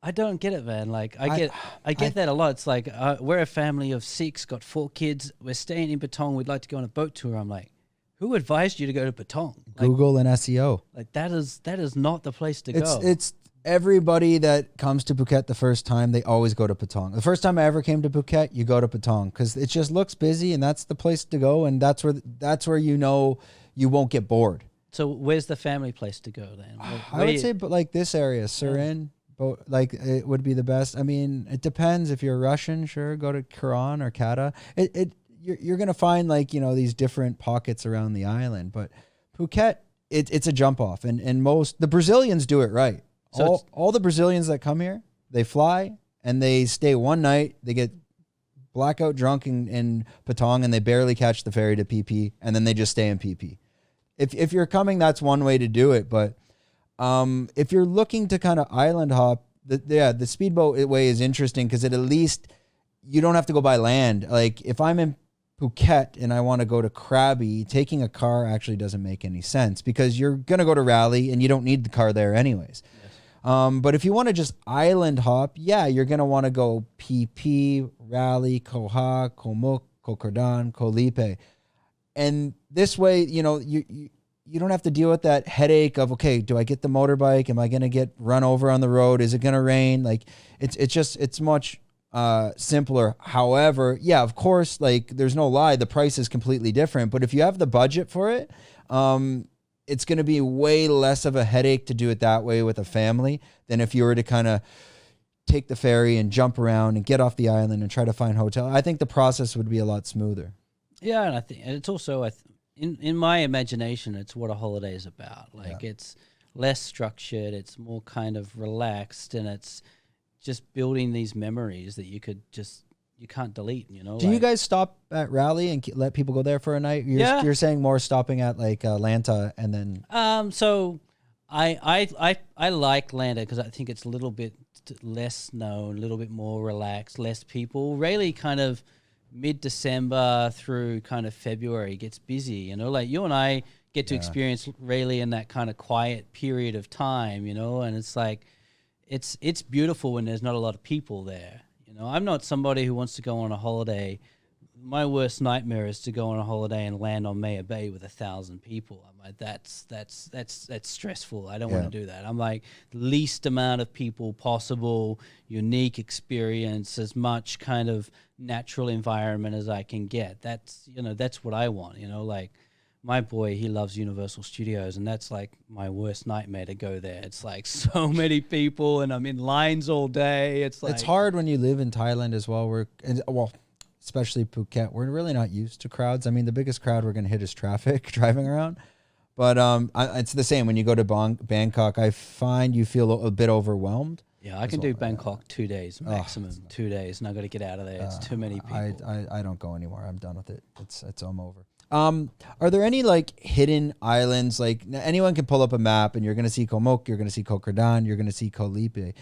I don't get it, man. Like I get that a lot. It's like we're a family of 6, got 4 kids. We're staying in Patong. We'd like to go on a boat tour. I'm like, who advised you to go to Patong? Like, Google and SEO. Like that is not the place to go. It's everybody that comes to Phuket the first time, they always go to Patong. The first time I ever came to Phuket, you go to Patong because it just looks busy and that's the place to go. And that's where you know you won't get bored. So where's the family place to go then? I would say, but like this area, Surin. Like it would be the best. I mean, it depends. If you're Russian, sure, go to Kharan or Kata. You're gonna find like these different pockets around the island. But Phuket, it's a jump off, and most the Brazilians do it right. So all the Brazilians that come here, they fly and they stay one night. They get blackout drunk in Patong, and they barely catch the ferry to PP, and then they just stay in PP. If you're coming, that's one way to do it, but. If you're looking to kind of island hop, the speedboat way is interesting because at least you don't have to go by land. Like if I'm in Phuket and I want to go to Krabi, taking a car actually doesn't make any sense because you're going to go to Railey and you don't need the car there anyways. Yes. But if you want to just island hop, yeah, you're going to want to go PP, Railey, Koh Ha, Koh Muk, Koh Kardan, Koh Lipe. And this way, you don't have to deal with that headache of, okay, do I get the motorbike? Am I going to get run over on the road? Is it going to rain? Like it's much simpler. However, yeah, of course, like there's no lie. The price is completely different, but if you have the budget for it, it's going to be way less of a headache to do it that way with a family than if you were to kind of take the ferry and jump around and get off the island and try to find hotel. I think the process would be a lot smoother. Yeah. And I think it's also, in my imagination, it's what a holiday is about. Like it's less structured, it's more kind of relaxed, and it's just building these memories that you can't delete, Do you guys stop at Railey and let people go there for a night? You're saying more stopping at like Lanta and then... So I like Lanta because I think it's a little bit less known, a little bit more relaxed, less people. Railey kind of... mid-December through kind of February gets busy, like you and I get to experience Railey in that kind of quiet period of time, and it's like, it's beautiful when there's not a lot of people there. I'm not somebody who wants to go on a holiday. My worst nightmare is to go on a holiday and land on Maya Bay with 1,000 people. I'm like, that's stressful. I don't want to do that. I'm like, least amount of people possible, unique experience, as much kind of natural environment as I can get. That's what I want. Like my boy, he loves Universal Studios, and that's like my worst nightmare to go there. It's like so many people, and I'm in lines all day. It's like, it's hard when you live in Thailand as well. Especially Phuket, we're really not used to crowds. I mean, the biggest crowd we're going to hit is traffic driving around. But it's the same when you go to Bangkok. I find you feel a bit overwhelmed. Yeah, I can do Bangkok 2 days maximum, 2 days, and I got to get out of there. It's too many people. I don't go anymore. I'm done with it. It's I'm over. Are there any like hidden islands? Like anyone can pull up a map, and you're going to see Koh Muk, you're going to see Koh Kardan, you're going to see Koh Lipe.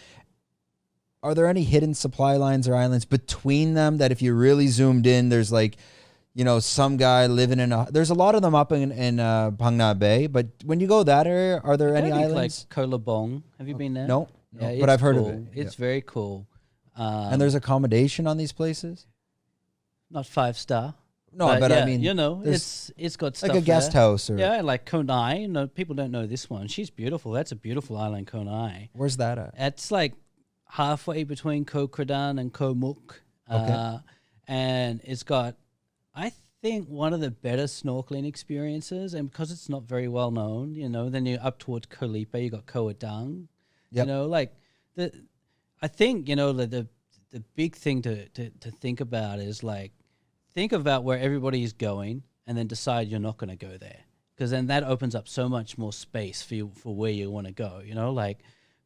Are there any hidden supply lines or islands between them that if you really zoomed in, there's like, some guy living there's a lot of them up in Phang Nga Bay, but when you go that area, are there any islands? Like Koh Labong. Have you been there? No, yeah, but I've heard cool. of it. It's very cool. And there's accommodation on these places? Not 5-star. No, but yeah, I mean, it's got stuff like a guest there. house or like Koh Ngai. No, people don't know this one. She's beautiful. That's a beautiful island, Koh Ngai. Where's that at? It's like halfway between Koh Kardan and Koh Muk. Okay. And it's got, I think, one of the better snorkeling experiences. And because it's not very well known, then you're up towards Koh Lipe, you got Koh Adang. Yep. I think, the big thing to think about is like, think about where everybody is going and then decide you're not going to go there. because then that opens up so much more space for you for where you want to go. You know, like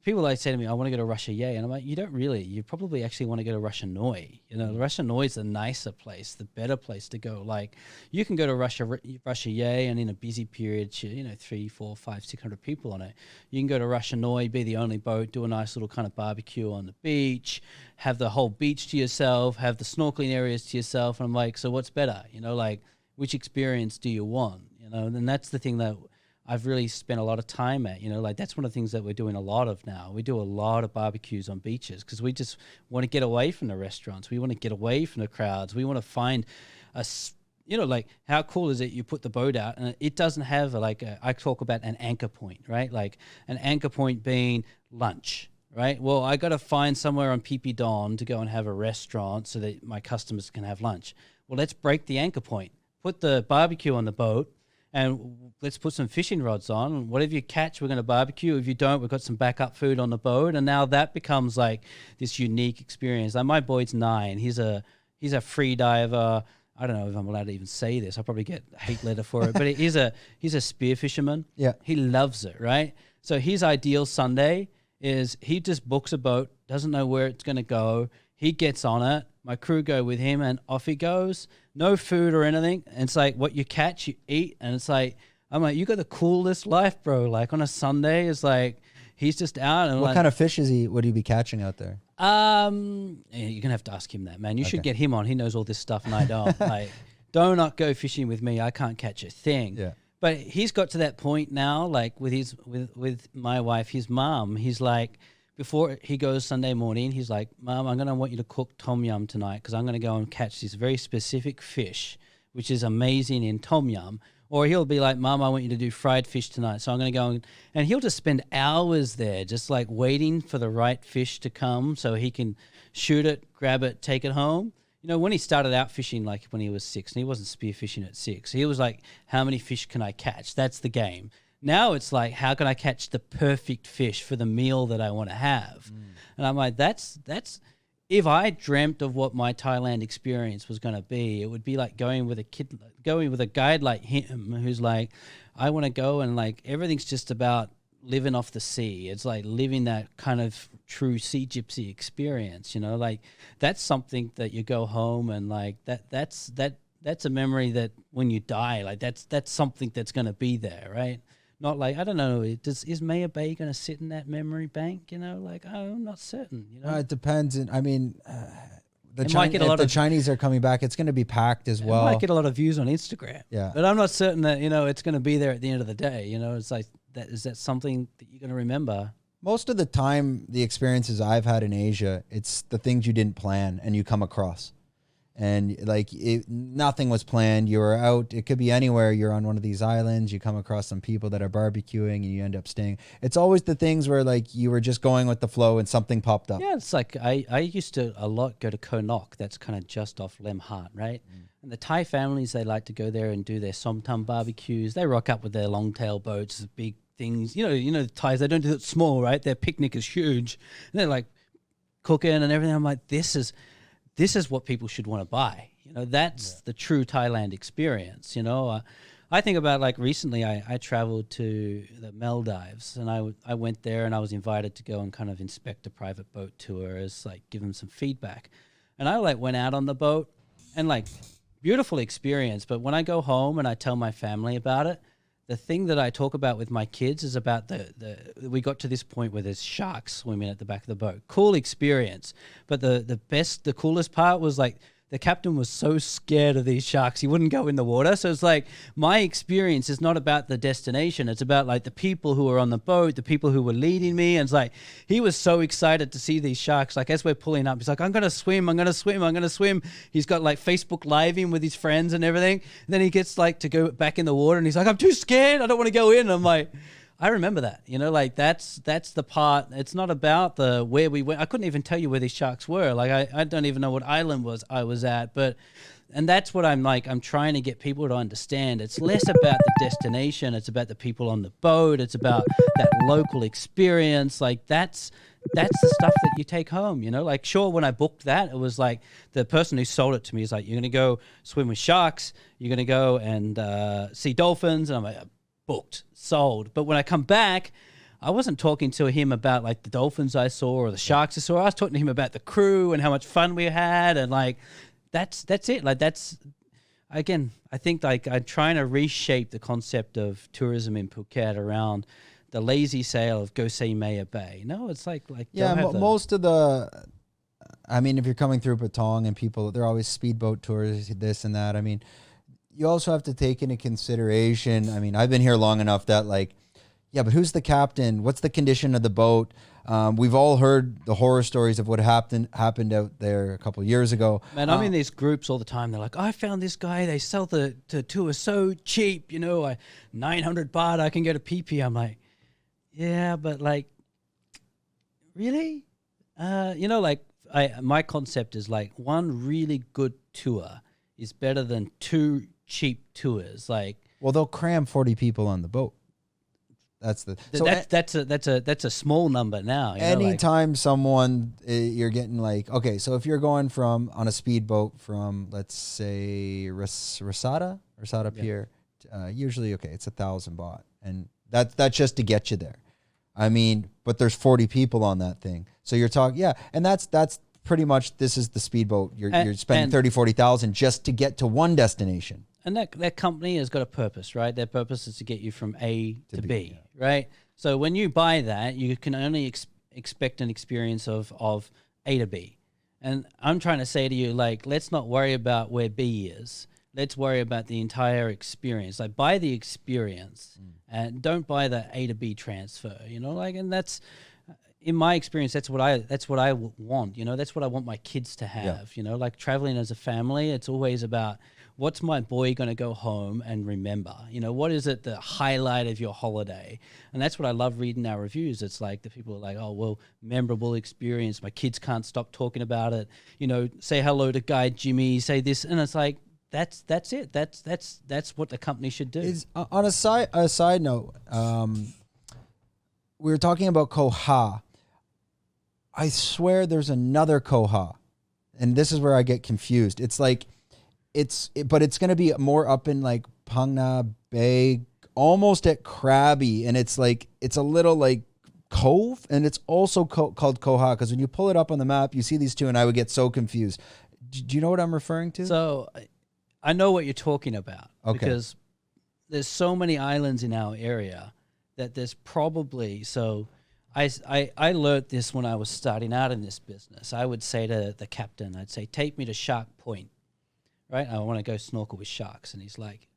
people like say to me, I want to go to Ras Shayay, and I'm like, you don't really. You probably actually want to go to Ras Shanoi. You know, Ras Shanoi is the nicer place, the better place to go. Like you can go to Ras Shayay, and in a busy period, 3, 4, 5, 600 people on it. You can go to Ras Shanoi, be the only boat, do a nice little kind of barbecue on the beach, have the whole beach to yourself, have the snorkeling areas to yourself. And I'm like, so what's better? You know, like which experience do you want? You know, and that's the thing that I've really spent a lot of time at, like that's one of the things that we're doing a lot of now. We do a lot of barbecues on beaches because we just want to get away from the restaurants. We want to get away from the crowds. We want to find like how cool is it you put the boat out and it doesn't have I talk about an anchor point, right? Like an anchor point being lunch, right? Well, I got to find somewhere on Phi Phi Don to go and have a restaurant so that my customers can have lunch. Well, let's break the anchor point. Put the barbecue on the boat. And let's put some fishing rods on. Whatever you catch, we're going to barbecue. If you don't, we've got some backup food on the boat. And now that becomes like this unique experience. Like my boy's 9. He's a free diver. I don't know if I'm allowed to even say this. I'll probably get a hate letter for it. But he's a spear fisherman. Yeah. He loves it, right? So his ideal Sunday is he just books a boat, doesn't know where it's going to go. He gets on it. My crew go with him and off he goes. No food or anything. And it's like what you catch, you eat. And it's like, I'm like, you got the coolest life, bro. Like on a Sunday, it's like he's just out. And what kind of fish would he be catching out there? You're going to have to ask him that, man. You should get him on. He knows all this stuff and I don't. Like, do not go fishing with me. I can't catch a thing. Yeah. But he's got to that point now, like with my wife, his mom, he's like, before he goes Sunday morning, he's like, Mom, I'm going to want you to cook tom yum tonight because I'm going to go and catch this very specific fish, which is amazing in tom yum. Or he'll be like, Mom, I want you to do fried fish tonight. So I'm going to go and he'll just spend hours there just like waiting for the right fish to come so he can shoot it, grab it, take it home. You know, when he started out fishing, like when he was 6, and he wasn't spearfishing at 6, he was like, how many fish can I catch? That's the game. Now it's like, how can I catch the perfect fish for the meal that I want to have? And I'm like, that's if I dreamt of what my Thailand experience was going to be, it would be like going with a guide like him who's like, I want to go and like everything's just about living off the sea. It's like living that kind of true sea gypsy experience, like that's something that you go home and like that's a memory that when you die, like that's something that's going to be there, right? Not like, I don't know, is Maya Bay going to sit in that memory bank, like, I'm not certain, It depends. I mean, if the Chinese are coming back, it's going to be packed as well. It might get a lot of views on Instagram. Yeah. But I'm not certain that, it's going to be there at the end of the day. It's like, is that something that you're going to remember? Most of the time, the experiences I've had in Asia, it's the things you didn't plan and you come across. And like nothing was planned. You were out. It could be anywhere. You're on one of these islands. You come across some people that are barbecuing and you end up staying. It's always the things where like you were just going with the flow and something popped up. Yeah, it's like I used to a lot go to Koh Muk. That's kind of just off Lem Hart, right? And the Thai families, they like to go there and do their somtam barbecues. They rock up with their long tail boats, big things. The Thais, they don't do it small, right? Their picnic is huge. And they're like cooking and everything. I'm like, this is what people should want to buy. That's the true Thailand experience. I think about like recently I traveled to the Maldives and I went there and I was invited to go and kind of inspect a private boat tour as like give them some feedback. And I like went out on the boat and like beautiful experience. But when I go home and I tell my family about it, the thing that I talk about with my kids is about we got to this point where there's sharks swimming at the back of the boat. Cool experience. But the coolest part was like the captain was so scared of these sharks, he wouldn't go in the water. So it's like my experience is not about the destination. It's about like the people who were on the boat, the people who were leading me. And it's like, he was so excited to see these sharks. Like as we're pulling up, he's like, I'm going to swim. He's got like Facebook Living with his friends and everything. And then he gets like to go back in the water and he's like, I'm too scared. I don't want to go in. And I'm like, I remember that, like that's the part. It's not about where we went. I couldn't even tell you where these sharks were. Like I don't even know what island I was at, and that's what I'm trying to get people to understand. It's less about the destination. It's about the people on the boat. It's about that local experience. Like that's the stuff that you take home, like sure. When I booked that, it was like the person who sold it to me is like, you're going to go swim with sharks. You're going to go and see dolphins. And I'm like, booked, sold. But when I come back, I wasn't talking to him about like the dolphins I saw or the sharks I saw. I was talking to him about the crew and how much fun we had, and like that's it. Like that's again, I think like I'm trying to reshape the concept of tourism in Phuket around the lazy sail of Go Say Maya Bay. No, it's like most of the. I mean, if you're coming through Patong and people, they're always speedboat tours, this and that. I mean, you also have to take into consideration. I mean, I've been here long enough that like, yeah, but who's the captain? What's the condition of the boat? We've all heard the horror stories of what happened out there a couple of years ago. Man, I'm in these groups all the time. They're like, I found this guy. They sell the tour so cheap. You know, 900 baht, I can get a PP. I'm like, yeah, but like, really? You know, like my concept is like one really good tour is better than two cheap tours. Like, well, they'll cram 40 people on the boat. That's a small number now. Anytime someone you're getting like, okay, so if you're going on a speedboat from, let's say Rasada Pier, usually it's 1,000 baht, and that's just to get you there. I mean, but there's 40 people on that thing, so you're talking, and that's pretty much, this is the speedboat. You're spending 30,000-40,000 just to get to one destination. And that company has got a purpose, right? Their purpose is to get you from A to B, right? So when you buy that, you can only expect an experience of A to B. And I'm trying to say to you, like, let's not worry about where B is. Let's worry about the entire experience. Like, buy the experience and don't buy the A to B transfer, you know? Like, and that's, in my experience, that's what I want, you know? That's what I want my kids to have, you know? Like, traveling as a family, it's always about, what's my boy going to go home and remember? You know, what is it the highlight of your holiday? And that's what I love reading our reviews. It's like the people are like, oh, well, memorable experience. My kids can't stop talking about it. You know, say hello to Guide Jimmy, say this. And it's like, that's it. That's what the company should do. On a side note, we were talking about Koh Ha. I swear there's another Koh Ha. And this is where I get confused. It's like, but it's going to be more up in like Phang Nga Bay, almost at Krabi, and it's like it's a little like cove, and it's also called Koh Ha, because when you pull it up on the map, you see these two, and I would get so confused. Do you know what I'm referring to? So I know what you're talking about, because there's so many islands in our area that there's probably I learned this when I was starting out in this business. I would say to the captain, I'd say, take me to Shark Point. Right, I want to go snorkel with sharks. And he's like,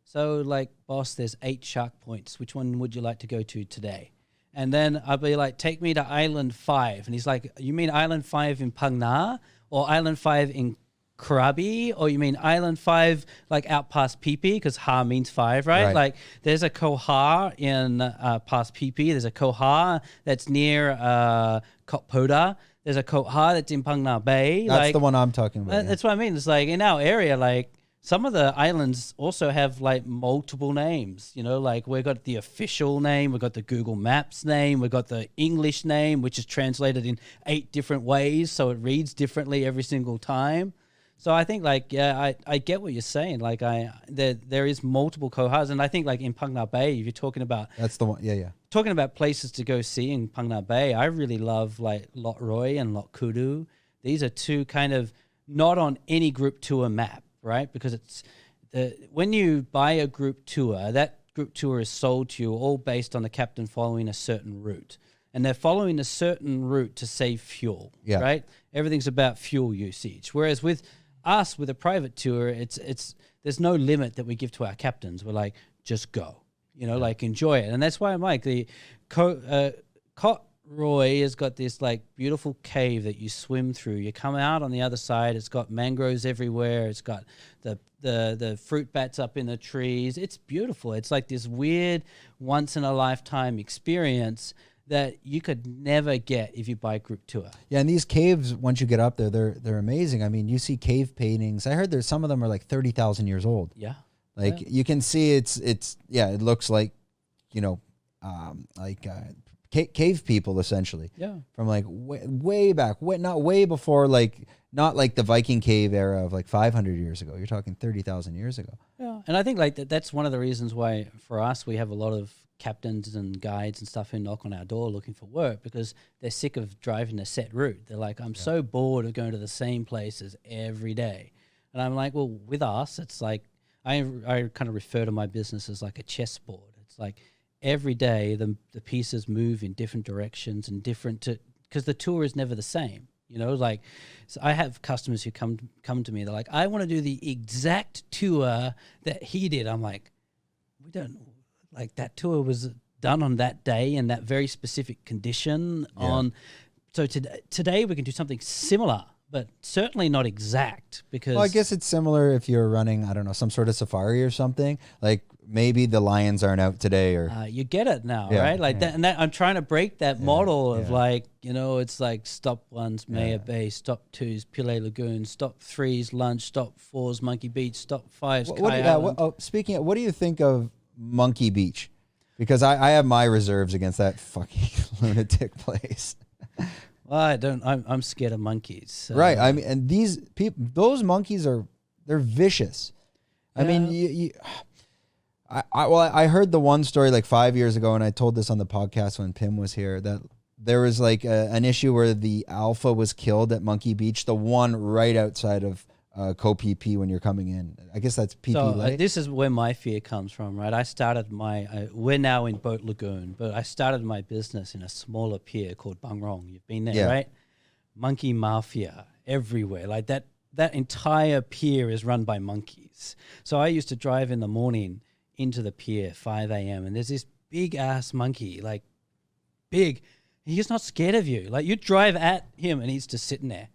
so like, boss, there's 8 shark points. Which one would you like to go to today? And then I'd be like, take me to Island 5. And he's like, you mean Island 5 in Phang Nga, or Island 5 in Krabi, or you mean Island 5 like out past Phi Phi, because Ha means 5, right? Like there's a Koh Ha in past Phi Phi. There's a Koh Ha that's near Koh Poda. There's a Koh Ha that's in Phang Nga Bay. That's the one I'm talking about. That's what I mean. It's like in our area, like some of the islands also have like multiple names, you know, like we've got the official name, we've got the Google Maps name, we've got the English name, which is translated in 8 different ways. So it reads differently every single time. So I think like, yeah, I get what you're saying. Like there is multiple Koh Has, and I think like in Phang Nga Bay, if you're talking about, that's the one. Yeah. Talking about places to go see in Phang Nga Bay, I really love like Lot Roy and Lot Kudu. These are two kind of not on any group tour map, right? Because it's when you buy a group tour, that group tour is sold to you all based on the captain following a certain route. And they're following a certain route to save fuel, right? Everything's about fuel usage. Whereas with us, with a private tour, it's there's no limit that we give to our captains. We're like, just go, you know, like enjoy it. And that's why I'm like the Koh Roy has got this like beautiful cave that you swim through. You come out on the other side. It's got mangroves everywhere. It's got the fruit bats up in the trees. It's beautiful. It's like this weird once in a lifetime experience that you could never get if you buy a group tour. Yeah, and these caves, once you get up there, they're amazing. I mean, you see cave paintings. I heard there's some of them are like 30,000 years old. Yeah. Like you can see it looks like, you know, cave people essentially. Yeah. From like way back, not way before, like not like the Viking cave era of like 500 years ago. You're talking 30,000 years ago. Yeah, And I think like that's one of the reasons why for us we have a lot of captains and guides and stuff who knock on our door looking for work because they're sick of driving a set route. They're like, I'm so bored of going to the same places every day. And I'm like, well, with us, it's like I kind of refer to my business as like a chessboard. It's like every day the pieces move in different directions and different because the tour is never the same. You know, like, so I have customers who come to me. They're like, I want to do the exact tour that he did. I'm like, we don't like that tour was done on that day in that very specific condition. So today we can do something similar, but certainly not exact because. Well, I guess it's similar if you're running, I don't know, some sort of safari or something. Like maybe the lions aren't out today, or you get it now, right? Like that, and that I'm trying to break that model of like, you know, it's like stop 1's Maya Bay, stop 2's Pile Lagoon, stop 3's Lunch, stop 4's Monkey Beach, stop 5's Kai Island. Speaking of, what do you think of Monkey Beach? Because I have my reserves against that fucking lunatic place. Well, I'm scared of monkeys. So. Right. I mean, and these people, those monkeys they're vicious. I mean, I heard the one story like 5 years ago, and I told this on the podcast when Pim was here, that there was like an issue where the alpha was killed at Monkey Beach, the one right outside of Koh Phi Phi when you're coming in. I guess that's Phi Phi Lake. This is where my fear comes from, right? I started we're now in Boat Lagoon, but I started my business in a smaller pier called Bungrong. You've been there, right? Monkey mafia everywhere. Like that entire pier is run by monkeys. So I used to drive in the morning into the pier, 5 a.m. and there's this big ass monkey, like big. He's not scared of you. Like you drive at him and he's just sitting there.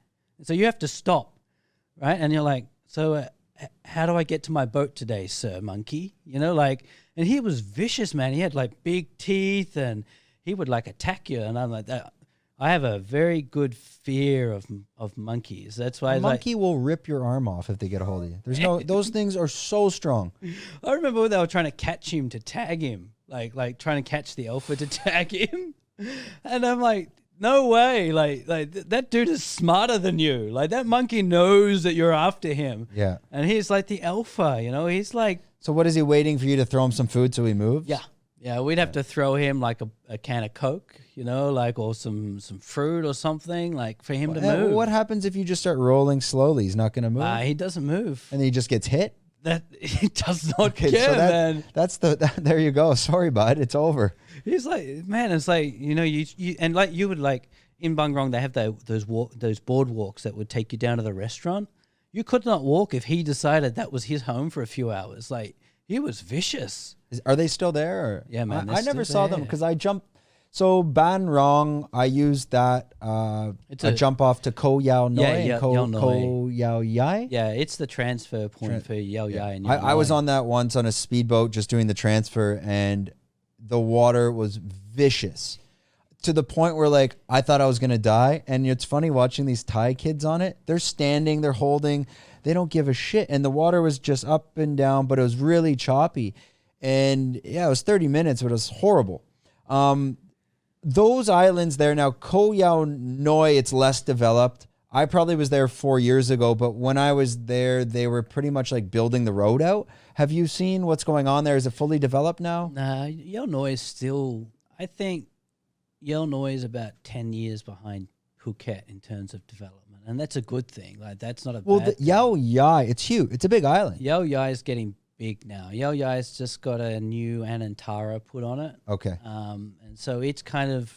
So you have to stop. Right. And you're like, so how do I get to my boat today, sir monkey? You know, like, and he was vicious, man. He had like big teeth and he would like attack you. And I'm like, I have a very good fear of monkeys. That's why a monkey will rip your arm off if they get a hold of you. Those things are so strong. I remember when they were trying to catch him to tag him, like trying to catch the alpha to tag him. And I'm like, no way. Like that dude is smarter than you. Like that monkey knows that you're after him. Yeah. And he's like the alpha, you know, he's like. So what is he waiting for you to throw him some food so he moves? Yeah. Yeah. We'd have to throw him like a can of Coke, you know, like, or some fruit or something like for him to move. What happens if you just start rolling slowly? He's not going to move. He doesn't move. And he just gets hit? That he does not care, man. That's there you go. Sorry, bud. It's over. He's like, man, it's like, you know, you and like you would like in Bungrong, they have those boardwalks that would take you down to the restaurant. You could not walk if he decided that was his home for a few hours. Like he was vicious. Are they still there? Or? Yeah, man. I never saw them because I jumped. So Ban Rong, I used that. It's a jump off to Koh Yao Yai, Koh Yao Yai. Yeah, it's the transfer point for Yao Yai. And I was on that once on a speedboat, just doing the transfer, and the water was vicious to the point where like I thought I was gonna die. And it's funny watching these Thai kids on it. They're standing, they're holding, they don't give a shit, and the water was just up and down, but it was really choppy. And yeah, it was 30 minutes, but it was horrible. Those islands there now, Koh Yao Yai, it's less developed. I probably was there 4 years ago, but when I was there, they were pretty much like building the road out. Have you seen what's going on there? Is it fully developed now? Nah, Yao Yai is still, I think Yao Yai is about 10 years behind Phuket in terms of development. And that's a good thing. Like that's not a bad thing. Yao Yai, it's huge. It's a big island. Yao Yai is getting big now. Yao Yai's just got a new Anantara put on it. Okay. And so it's kind of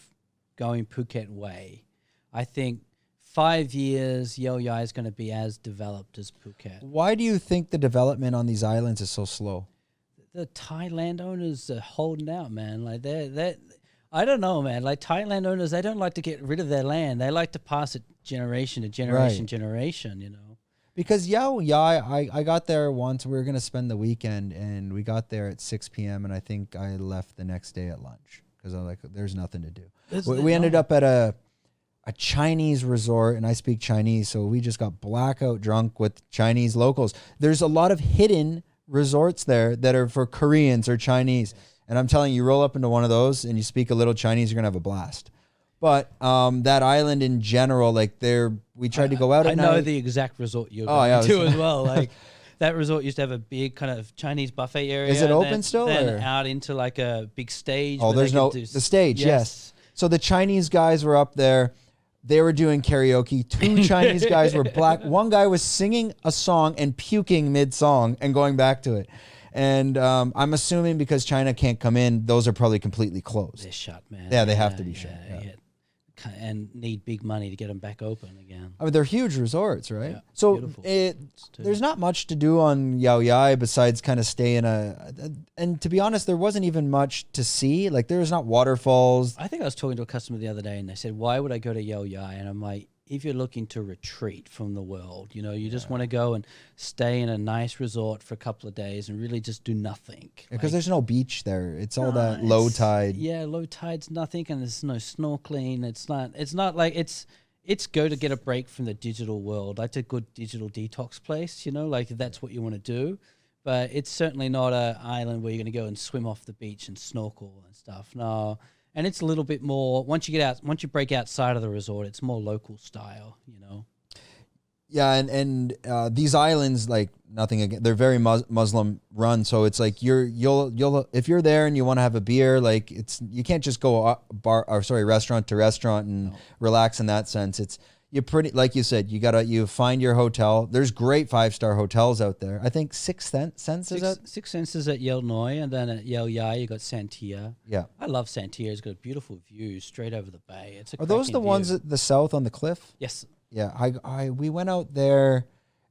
going Phuket way. I think 5 years, Yao Yai is going to be as developed as Phuket. Why do you think the development on these islands is so slow? The Thai landowners are holding out, man. Like they're I don't know, man. Like Thai landowners, they don't like to get rid of their land. They like to pass it generation to generation, generation, you know. Because Yao Yai, I got there once. We were going to spend the weekend, and we got there at 6 p.m., and I think I left the next day at lunch because I was like, there's nothing to do. We ended up at a Chinese resort, and I speak Chinese, so we just got blackout drunk with Chinese locals. There's a lot of hidden resorts there that are for Koreans or Chinese, and I'm telling you, you roll up into one of those, and you speak a little Chinese, you're going to have a blast. But that island in general, like we tried to go out at night. I know the exact resort you're going to as well. Like that resort used to have a big kind of Chinese buffet area. Is it open still? Then out into like a big stage. Oh, there's no the stage. Yes. So the Chinese guys were up there. They were doing karaoke. 2 Chinese guys were black. One guy was singing a song and puking mid-song and going back to it. And I'm assuming because China can't come in, those are probably completely closed. They're shut, man. Yeah, they have to be shut. Yeah. And need big money to get them back open again. I mean, they're huge resorts, right? Yeah, so there's not much to do on Yao Yai besides kind of stay in and to be honest, there wasn't even much to see. Like there's not waterfalls. I think I was talking to a customer the other day and they said, why would I go to Yao Yai? And I'm like, if you're looking to retreat from the world, you just want to go and stay in a nice resort for a couple of days and really just do nothing. Because there's no beach there. It's all that low tide. Yeah, low tide's nothing, and there's no snorkeling. It's not like it's go to get a break from the digital world. Like a good digital detox place, like if that's what you want to do. But it's certainly not an island where you're going to go and swim off the beach and snorkel and stuff. No. And it's a little bit more, once you break outside of the resort, it's more local style, Yeah, and these islands, like nothing again, they're very Muslim run. So it's like you'll if you're there and you want to have a beer, like you can't just go restaurant to restaurant and relax in that sense. It's you pretty like you said, you find your hotel. There's great 5-star hotels out there. I think Six Senses at Yao Noi, and then at Yao Yai you got Santia. Yeah, I love Santia. It's got a beautiful view straight over the bay. Are those the ones at the south on the cliff? Yes. Yeah, we went out there,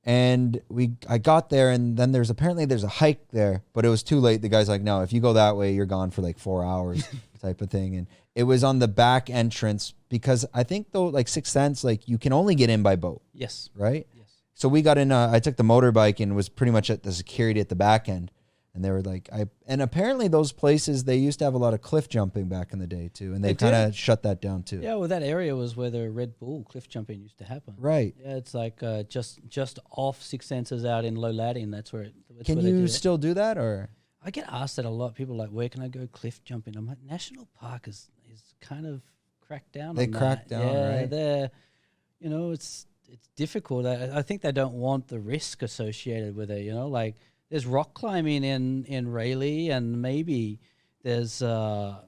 and I got there, and then there's a hike there, but it was too late. The guy's like, no, if you go that way, you're gone for like 4 hours, type of thing. And it was on the back entrance because I think though, like Sixth Sense, like you can only get in by boat. Yes. Right. Yes. So we got in. I took the motorbike and was pretty much at the security at the back end. And they were like, and apparently those places, they used to have a lot of cliff jumping back in the day too. And they kind of shut that down too. Yeah, well, that area was where the Red Bull cliff jumping used to happen. Right. Yeah, it's like just off Six Senses out in Low Ladding. That's where Can you still do that or? I get asked that a lot. People are like, where can I go cliff jumping? I'm like, National Park is kind of cracked down on that. They cracked down, right? They're, it's difficult. I think they don't want the risk associated with it, like there's rock climbing in Railey, and maybe there's the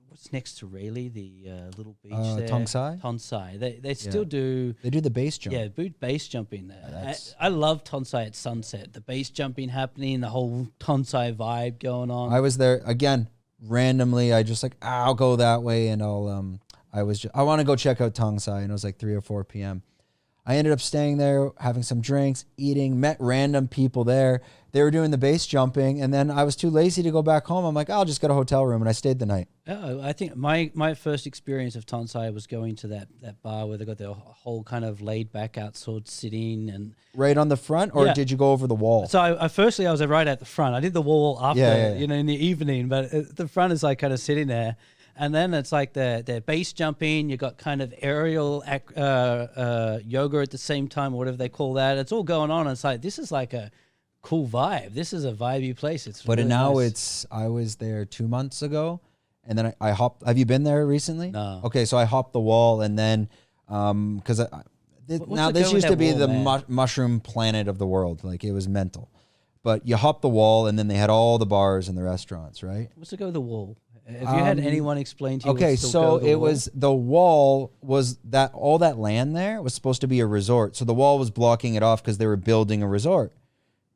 what's next to Railey, the little beach there. Ton Sai? Ton Sai. They still do. They do the base jump. Yeah, base jumping there. I love Ton Sai at sunset. The base jumping happening, the whole Ton Sai vibe going on. I was there again randomly. I just I'll go that way, and I want to go check out Ton Sai, and it was like 3 or 4 p.m. I ended up staying there, having some drinks, eating, met random people there. They were doing the base jumping, and then I was too lazy to go back home. I'm like, I'll just get a hotel room, and I stayed the night. I think my first experience of Ton Sai was going to that bar where they got their whole kind of laid back outside sitting and right on the front, or did you go over the wall? So I was right at the front. I did the wall after, in the evening, but the front is like kind of sitting there. And then it's like the base jumping. You got kind of aerial yoga at the same time, or whatever they call that. It's all going on. It's like, this is like a cool vibe. This is a vibey place. But really now nice. I was there 2 months ago, and then I hopped. Have you been there recently? No. Okay, so I hopped the wall, and then because now this used to be the mushroom planet of the world. Like it was mental. But you hop the wall, and then they had all the bars and the restaurants, right? What's the go with the wall? Have you had anyone explain to you? Okay, so the wall was that all that land there was supposed to be a resort. So the wall was blocking it off because they were building a resort.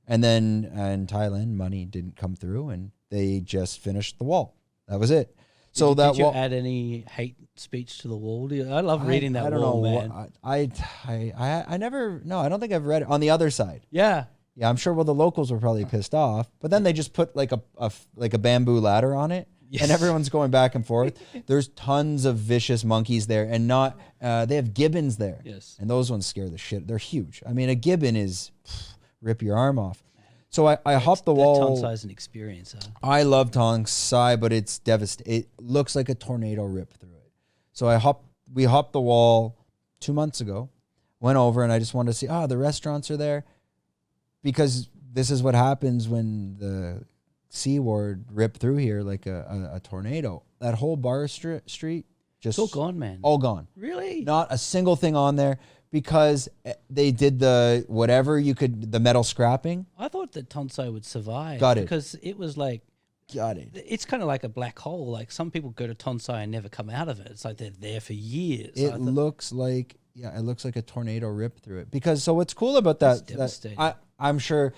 And then in Thailand, money didn't come through, and they just finished the wall. That was it. So did you add any hate speech to the wall? I love reading that wall, man. I never. No, I don't think I've read it on the other side. Yeah. Yeah, I'm sure. Well, the locals were probably pissed off, but then they just put like a bamboo ladder on it. Yes. And everyone's going back and forth. There's tons of vicious monkeys there, and they have gibbons there. Yes. And those ones scare the shit. They're huge. I mean, a gibbon is rip your arm off. So I hopped the wall. Ton Sai is an experience. Huh? I love Ton Sai, but it's devastating. It looks like a tornado ripped through it. So we hopped the wall 2 months ago, went over, and I just wanted to see, the restaurants are there, because this is what happens when the Sea Ward ripped through here like a tornado. That whole bar street just it's all gone, man. All gone. Really? Not a single thing on there. because they did the whatever you could, the metal scrapping. I thought that Ton Sai would survive. Got it. Because it was like, Got it. it's kind of like a black hole. Like some people go to Ton Sai and never come out of it. It's like they're there for years. It looks like, it looks like a tornado ripped through it. Because so what's cool about that, devastating. I'm sure,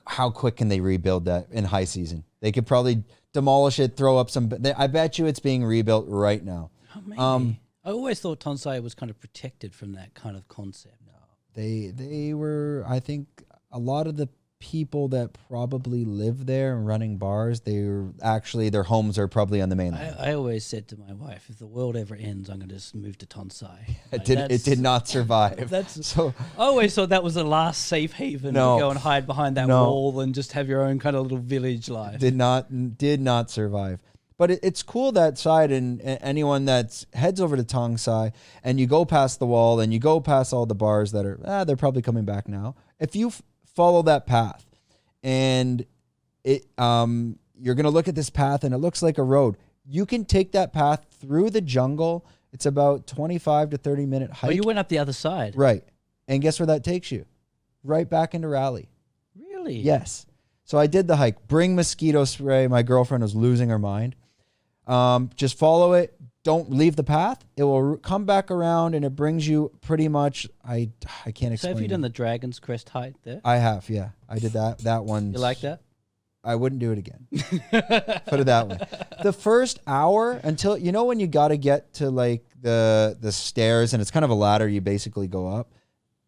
how quick can they rebuild that in high season? They could probably demolish it, throw up some. I bet you it's being rebuilt right now. Oh, maybe. I always thought Ton Sai was kind of protected from that kind of concept. No, they were. I think a lot of the people that probably live there and running bars, their homes are probably on the mainland. I always said to my wife, if the world ever ends, I'm going to just move to Ton Sai. Like, it did not survive. So I always thought that was the last safe haven to go and hide behind that wall and just have your own kind of little village life. Did not survive. But it's cool that side, and anyone that heads over to Ton Sai and you go past the wall and you go past all the bars that are, they're probably coming back now. If you follow that path and you're going to look at this path and it looks like a road. You can take that path through the jungle. It's about 25 to 30 minute hike. Oh, you went up the other side. Right. And guess where that takes you? Right back into Railey. Really? Yes. So I did the hike. Bring mosquito spray. My girlfriend was losing her mind. Just follow it. Don't leave the path. It will come back around and it brings you pretty much, I can't explain. So have you done the Dragon's Crest hike there? I have, yeah. I did that one. You like that? I wouldn't do it again. Put it that way. The first hour until, when you got to get to like the stairs and it's kind of a ladder, you basically go up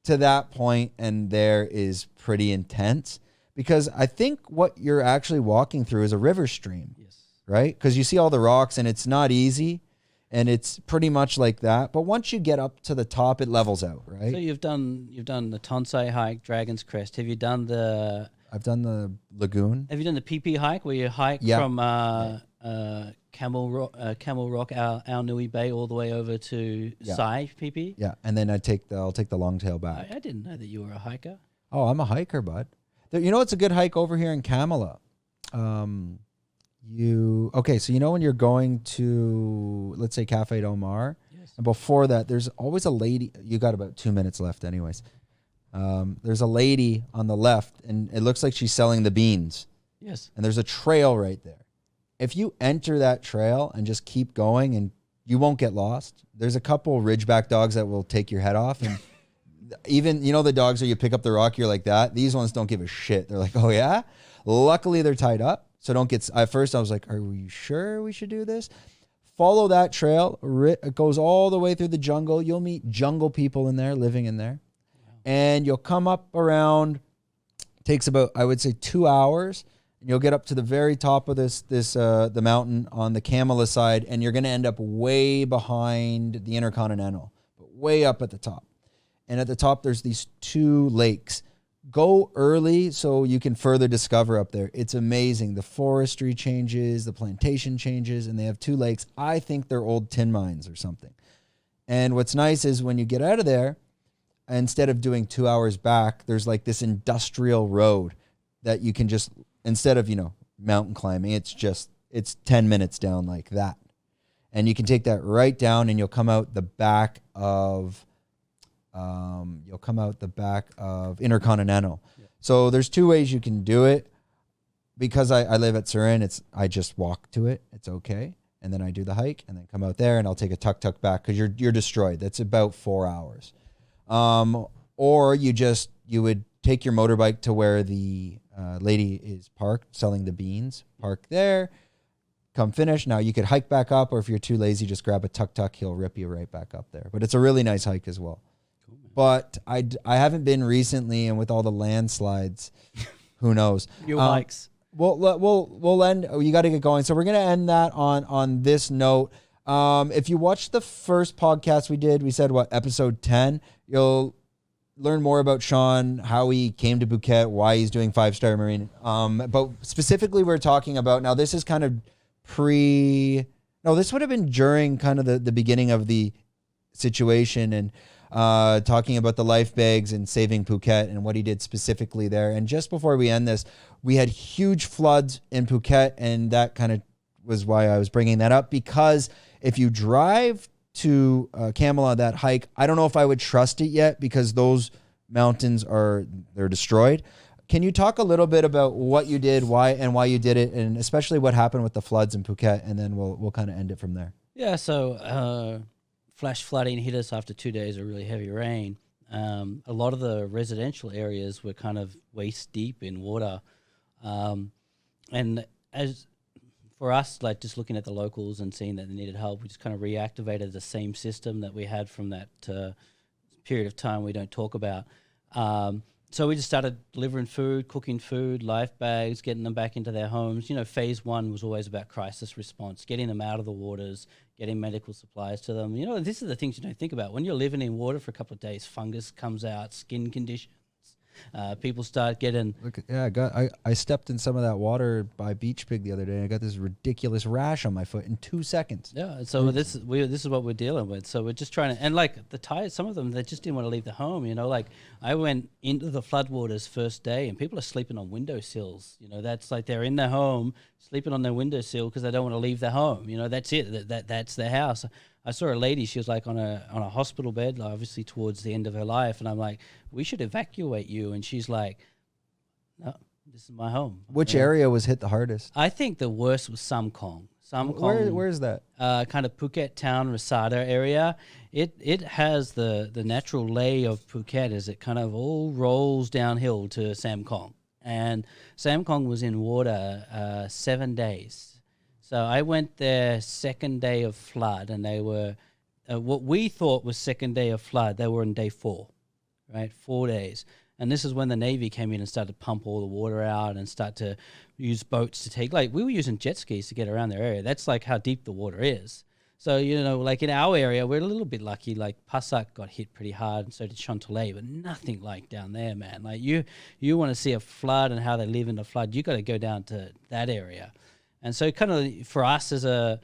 to that point and there is pretty intense because I think what you're actually walking through is a river stream. Yes. Right? Because you see all the rocks and it's not easy. And it's pretty much like that. But once you get up to the top, it levels out, right? So you've done the Ton Sai hike, Dragon's Crest. Have you done the... I've done the lagoon. Have you done the Phi Phi hike where you hike from Camel Rock, Ao Nui Bay all the way over to Sai Phi Phi? Yeah, and then I'll take the long tail back. I didn't know that you were a hiker. Oh, I'm a hiker, bud. It's a good hike over here in Kamala. So when you're going to, let's say, Cafe Del Mar, and before that, there's always a lady. You got about 2 minutes left anyways. There's a lady on the left, and it looks like she's selling the beans. Yes. And there's a trail right there. If you enter that trail and just keep going, and you won't get lost. There's a couple Ridgeback dogs that will take your head off, and even, the dogs where you pick up the rock, you're like that. These ones don't give a shit. They're like, oh yeah? Luckily, they're tied up. So don't get, at first I was like, are we sure we should do this? Follow that trail. It goes all the way through the jungle. You'll meet jungle people in there, living in there. Wow. And you'll come up around, takes about, I would say 2 hours. And you'll get up to the very top of the mountain on the Kamala side. And you're going to end up way behind the Intercontinental, but way up at the top. And at the top, there's these 2 lakes. Go early so you can further discover up there. It's amazing. The forestry changes, the plantation changes, and they have 2 lakes. I think they're old tin mines or something. And what's nice is when you get out of there, instead of doing 2 hours back, there's like this industrial road that you can just, instead of, mountain climbing, it's 10 minutes down like that. And you can take that right down and you'll come out the back of Intercontinental. Yeah. So there's 2 ways you can do it. Because I live at Surin, I just walk to it. It's okay. And then I do the hike and then come out there and I'll take a tuk-tuk back because you're destroyed. That's about 4 hours. Or you would take your motorbike to where the lady is parked selling the beans. Park there. Come finish. Now you could hike back up, or if you're too lazy, just grab a tuk-tuk. He'll rip you right back up there. But it's a really nice hike as well. But I haven't been recently, and with all the landslides, who knows? Your hikes. We'll end. You got to get going. So we're gonna end that on this note. If you watched the first podcast we did, we said episode 10. You'll learn more about Shaun, how he came to Phuket, why he's doing 5-star Marine. But specifically, we're talking about now. This is kind of this would have been during kind of the beginning of the situation and. Talking about the life bags and saving Phuket and what he did specifically there. And just before we end this, we had huge floods in Phuket, and that kind of was why I was bringing that up, because if you drive to Kamala, that hike, I don't know if I would trust it yet because those mountains they're destroyed. Can you talk a little bit about what you did, why you did it, and especially what happened with the floods in Phuket, and then we'll kind of end it from there. Yeah, so flash flooding hit us after 2 days of really heavy rain. A lot of the residential areas were kind of waist deep in water. And as for us, like just looking at the locals and seeing that they needed help, we just kind of reactivated the same system that we had from that period of time we don't talk about. So we just started delivering food, cooking food, life bags, getting them back into their homes. You know, phase one was always about crisis response, getting them out of the waters, getting medical supplies to them. You know, this is the things you don't think about. When you're living in water for a couple of days, fungus comes out, skin conditions. People start getting. Look, yeah, I stepped in some of that water by Beach Pig the other day. And I got this ridiculous rash on my foot in 2 seconds. Yeah, so this is what we're dealing with. So we're just trying to, and like the Thais, some of them they just didn't want to leave the home. You know, like I went into the floodwaters first day, and people are sleeping on windowsills. You know, that's like they're in their home sleeping on their windowsill because they don't want to leave their home. You know, that's it. That's their house. I saw a lady, she was like on a hospital bed, obviously towards the end of her life. And I'm like, we should evacuate you. And she's like, no, this is my home. Which area was hit the hardest? I think the worst was Samkong. Where is that? Kind of Phuket town, Rasada area. It has the natural lay of Phuket as it kind of all rolls downhill to Samkong. And Samkong was in water 7 days. So I went there second day of flood, and they were what we thought was second day of flood. They were in day 4, right? 4 days. And this is when the Navy came in and started to pump all the water out and start to use boats to take, like we were using jet skis to get around their area. That's like how deep the water is. So, you know, like in our area, we're a little bit lucky. Like Pasak got hit pretty hard, and so did Chantilly, but nothing like down there, man. Like you want to see a flood and how they live in the flood, you got to go down to that area. And so kind of for us as a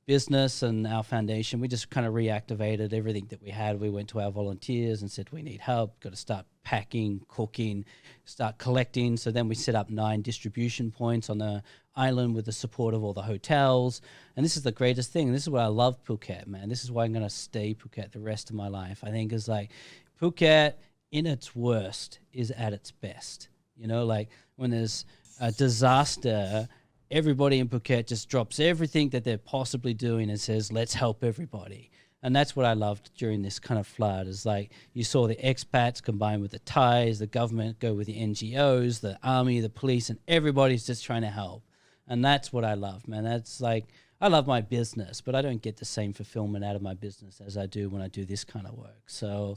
business and our foundation, we just kind of reactivated everything that we had. We went to our volunteers and said, we need help, got to start packing, cooking, start collecting. So then we set up 9 distribution points on the island with the support of all the hotels. And this is the greatest thing. This is what I love Phuket, man. This is why I'm going to stay Phuket the rest of my life. I think is like Phuket in its worst is at its best. You know, like when there's a disaster, everybody in Phuket just drops everything that they're possibly doing and says, let's help everybody. And that's what I loved during this kind of flood is like you saw the expats combined with the Thais, the government go with the NGOs, the army, the police, and everybody's just trying to help. And that's what I love, man. That's like, I love my business, but I don't get the same fulfillment out of my business as I do when I do this kind of work. So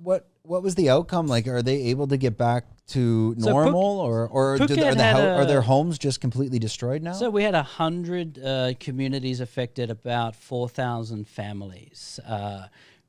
what was the outcome? Like, are they able to get back to normal, or are their homes just completely destroyed now? So we had 100 communities affected, about 4,000 families.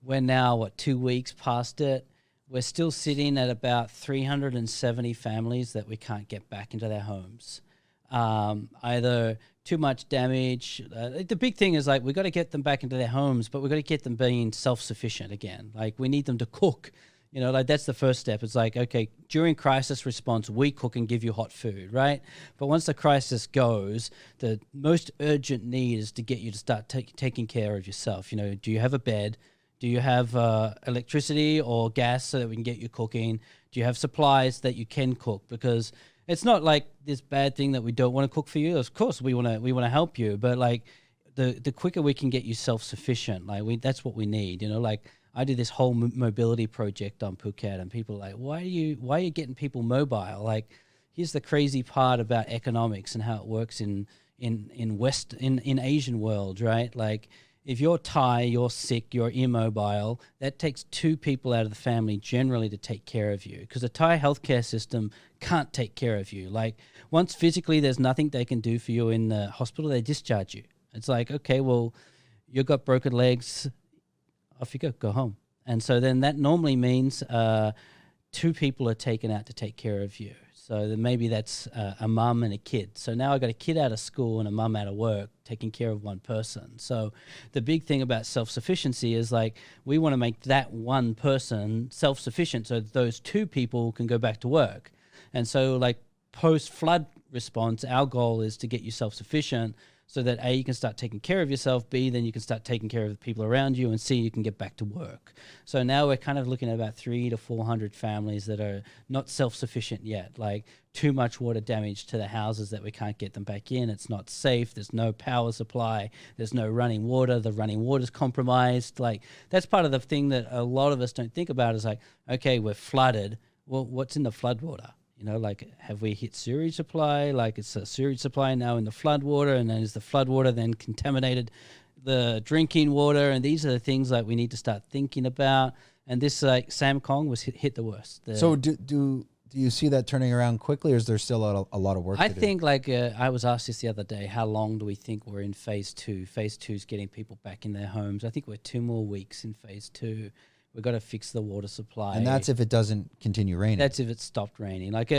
We're now 2 weeks past it. We're still sitting at about 370 families that we can't get back into their homes. Either too much damage. The big thing is like we got to get them back into their homes, but we got to get them being self-sufficient again. Like we need them to cook. You know, like that's the first step. It's like, okay, during crisis response, we cook and give you hot food, right? But once the crisis goes, the most urgent need is to get you to start taking care of yourself. You know, do you have a bed? Do you have electricity or gas so that we can get you cooking? Do you have supplies that you can cook? Because it's not like this bad thing that we don't want to cook for you. Of course, we want to help you, but like the quicker we can get you self-sufficient, like that's what we need. You know, like I did this whole mobility project on Phuket, and people are like, why are you getting people mobile? Like, here's the crazy part about economics and how it works in Asian world, right? Like, if you're Thai, you're sick, you're immobile, that takes 2 people out of the family generally to take care of you, because the Thai healthcare system can't take care of you. Like, once physically there's nothing they can do for you in the hospital, they discharge you. It's like, okay, well, you've got broken legs, off you go home. And so then that normally means 2 people are taken out to take care of you. So then maybe that's a mum and a kid. So now I got a kid out of school and a mum out of work taking care of one person. So the big thing about self-sufficiency is like we want to make that one person self-sufficient so that those 2 people can go back to work. And so like post-flood response, our goal is to get you self-sufficient so that A, you can start taking care of yourself, B, then you can start taking care of the people around you, and C, you can get back to work. So now we're kind of looking at about 300 to 400 families that are not self-sufficient yet, like too much water damage to the houses that we can't get them back in. It's not safe. There's no power supply. There's no running water. The running water's compromised. Like, that's part of the thing that a lot of us don't think about is like, okay, we're flooded. Well, what's in the flood water? You know, like, have we hit sewage supply? Like, it's a sewage supply now in the flood water, and then is the flood water then contaminated the drinking water? And these are the things like we need to start thinking about. And this, like, Sam Kong was hit the worst. So do you see that turning around quickly, or is there still a lot of work to do? I think, like, I was asked this the other day, how long do we think we're in phase 2? Phase 2 is getting people back in their homes. I think we're 2 more weeks in phase 2. We've got to fix the water supply. And that's if it doesn't continue raining. That's if it stopped raining. Like,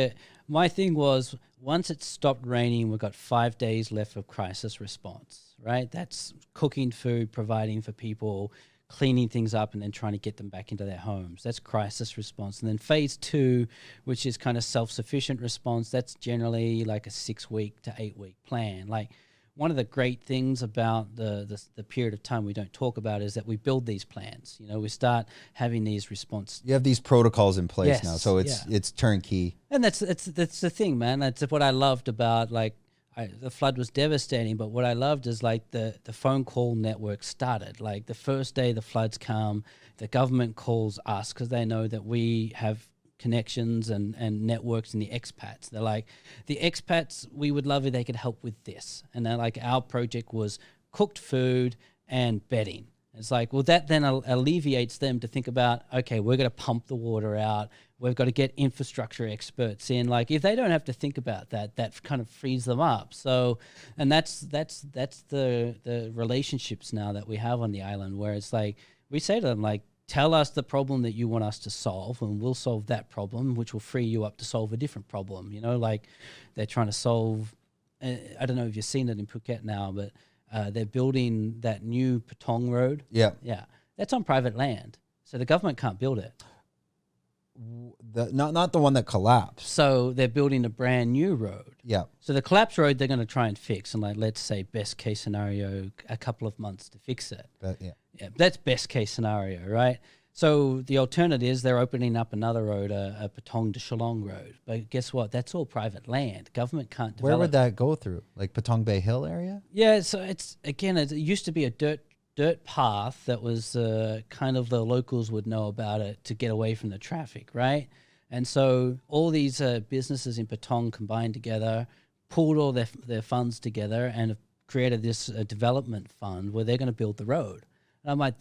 my thing was, once it stopped raining, we've got 5 days left of crisis response, right? That's cooking food, providing for people, cleaning things up, and then trying to get them back into their homes. That's crisis response. And then phase 2, which is kind of self-sufficient response, that's generally like a 6-week to 8-week plan. Like, one of the great things about the period of time we don't talk about is that we build these plans. You know, we start having these response. You have these protocols in place Yes, now, so it's turnkey. And that's the thing, man. That's what I loved about, like, the flood was devastating, but what I loved is, like, the phone call network started. Like, the first day the floods come, the government calls us because they know that we have connections and networks in the expats. They're like, the expats, we would love if they could help with this. And they're like, our project was cooked food and bedding. It's like, well, that then alleviates them to think about, okay, we're going to pump the water out. We've got to get infrastructure experts in. Like, if they don't have to think about that, that kind of frees them up. So, and that's the relationships now that we have on the island, where it's like, we say to them, like, tell us the problem that you want us to solve, and we'll solve that problem, which will free you up to solve a different problem. You know, like, they're trying to solve, I don't know if you've seen it in Phuket now, but they're building that new Patong road. Yeah. Yeah. That's on private land. So the government can't build it. Not the one that collapsed. So they're building a brand new road. Yeah. So the collapsed road, they're going to try and fix. And, like, let's say best case scenario, a couple of months to fix it. Yeah, that's best case scenario, right? So the alternative is they're opening up another road, a Patong to Shillong road. But guess what? That's all private land. Government can't develop. Where would that go through? Like Patong Bay Hill area? Yeah, so it used to be a dirt path that was kind of the locals would know about it to get away from the traffic, right? And so all these businesses in Patong combined together, pooled all their funds together, and have created this development fund where they're going to build the road. And I'm like,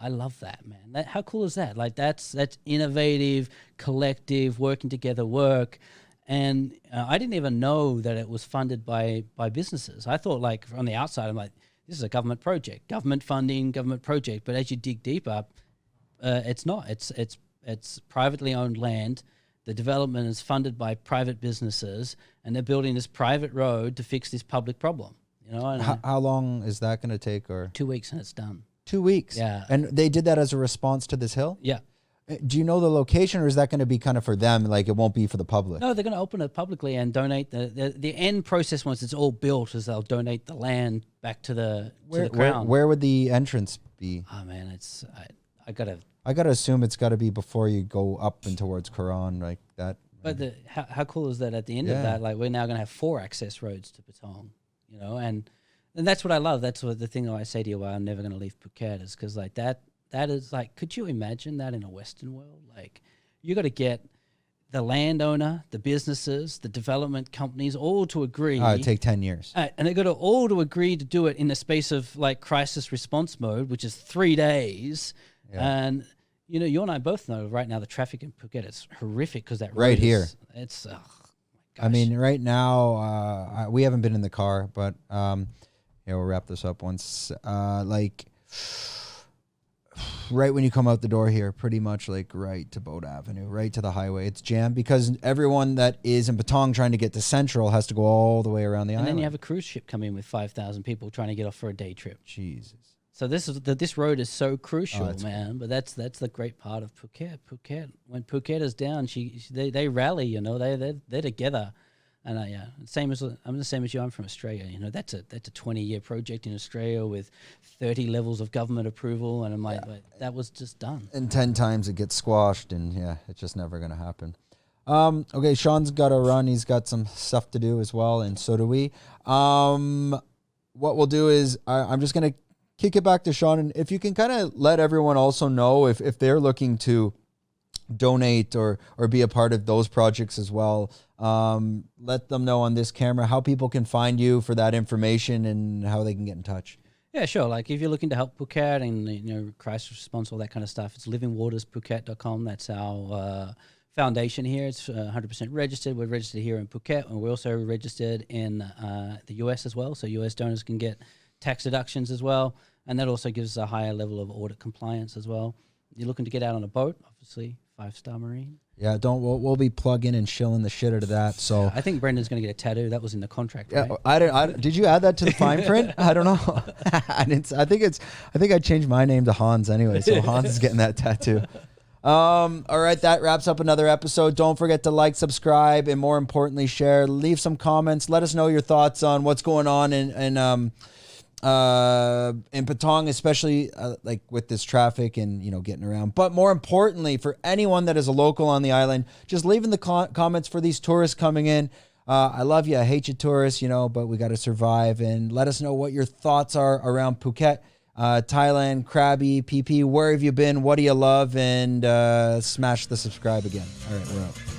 I love that, man. How cool is that? Like, that's innovative, collective, working together work. And I didn't even know that it was funded by businesses. I thought, like, from the outside, I'm like, this is a government project, government funding, government project. But as you dig deeper, it's not. It's privately owned land. The development is funded by private businesses, and they're building this private road to fix this public problem. You know, and how long is that going to take? Or 2 weeks and it's done. 2 weeks. Yeah. And they did that as a response to this hill? Yeah. Do you know the location, or is that going to be kind of for them, like it won't be for the public? No, they're going to open it publicly and donate the end process once it's all built is they'll donate the land back to the crown. Where would the entrance be? Oh man, I gotta assume it's got to be before you go up and towards Quran, like that. But how cool is that? At the end of that, like, we're now going to have 4 access roads to Patong, you know, and that's what I love. That's what the thing that I say to you, why I'm never going to leave Phuket, is because, like, that is like, could you imagine that in a Western world? Like, you got to get the landowner, the businesses, the development companies all to agree. It'd take 10 years. And they got to all to agree to do it in the space of, like, crisis response mode, which is 3 days. Yeah. And, you know, you and I both know right now the traffic in Phuket is horrific because that road right here. It's, my gosh. I mean, right now, we haven't been in the car, but we'll wrap this up once. Like, right when you come out the door here, pretty much like right to Boat Avenue, right to the highway. It's jammed because everyone that is in Patong trying to get to Central has to go all the way around the island. And then you have a cruise ship come in with 5,000 people trying to get off for a day trip. Jesus. So this road is so crucial, man. But that's the great part of Phuket. When Phuket is down, they rally. You know, they're together. And I'm the same as you. I'm from Australia. You know, that's a 20-year project in Australia with 30 levels of government approval, and I'm like, that was just done. And 10 times it gets squashed, and it's just never going to happen. Okay, Shaun's got to run. He's got some stuff to do as well, and so do we. What we'll do is I'm just going to kick it back to Shaun, and if you can kind of let everyone also know if they're looking to donate or be a part of those projects as well. Let them know on this camera how people can find you for that information and how they can get in touch. Yeah, sure. Like if you're looking to help Phuket and crisis response, all that kind of stuff, it's livingwatersphuket.com. That's our foundation here. It's 100% registered. We're registered here in Phuket, and we're also registered in the US as well. So US donors can get tax deductions as well, and that also gives us a higher level of audit compliance as well. You're looking to get out on a boat, obviously. 5-star Marine. Yeah, we'll be plugging and shilling the shit out of that. So I think Brendan's going to get a tattoo. That was in the contract. Yeah, right? Did you add that to the fine print? I don't know. I think I changed my name to Hans anyway. So Hans is getting that tattoo. All right, that wraps up another episode. Don't forget to like, subscribe, and more importantly, share. Leave some comments. Let us know your thoughts on what's going on in Patong, especially like with this traffic and getting around. But more importantly, for anyone that is a local on the island, just leave in the comments for these tourists coming in. I love you, I hate you tourists, but we got to survive. And let us know what your thoughts are around Phuket, Thailand, Krabi, PP. Where have you been? What do you love? And smash the subscribe again. All right, we're out.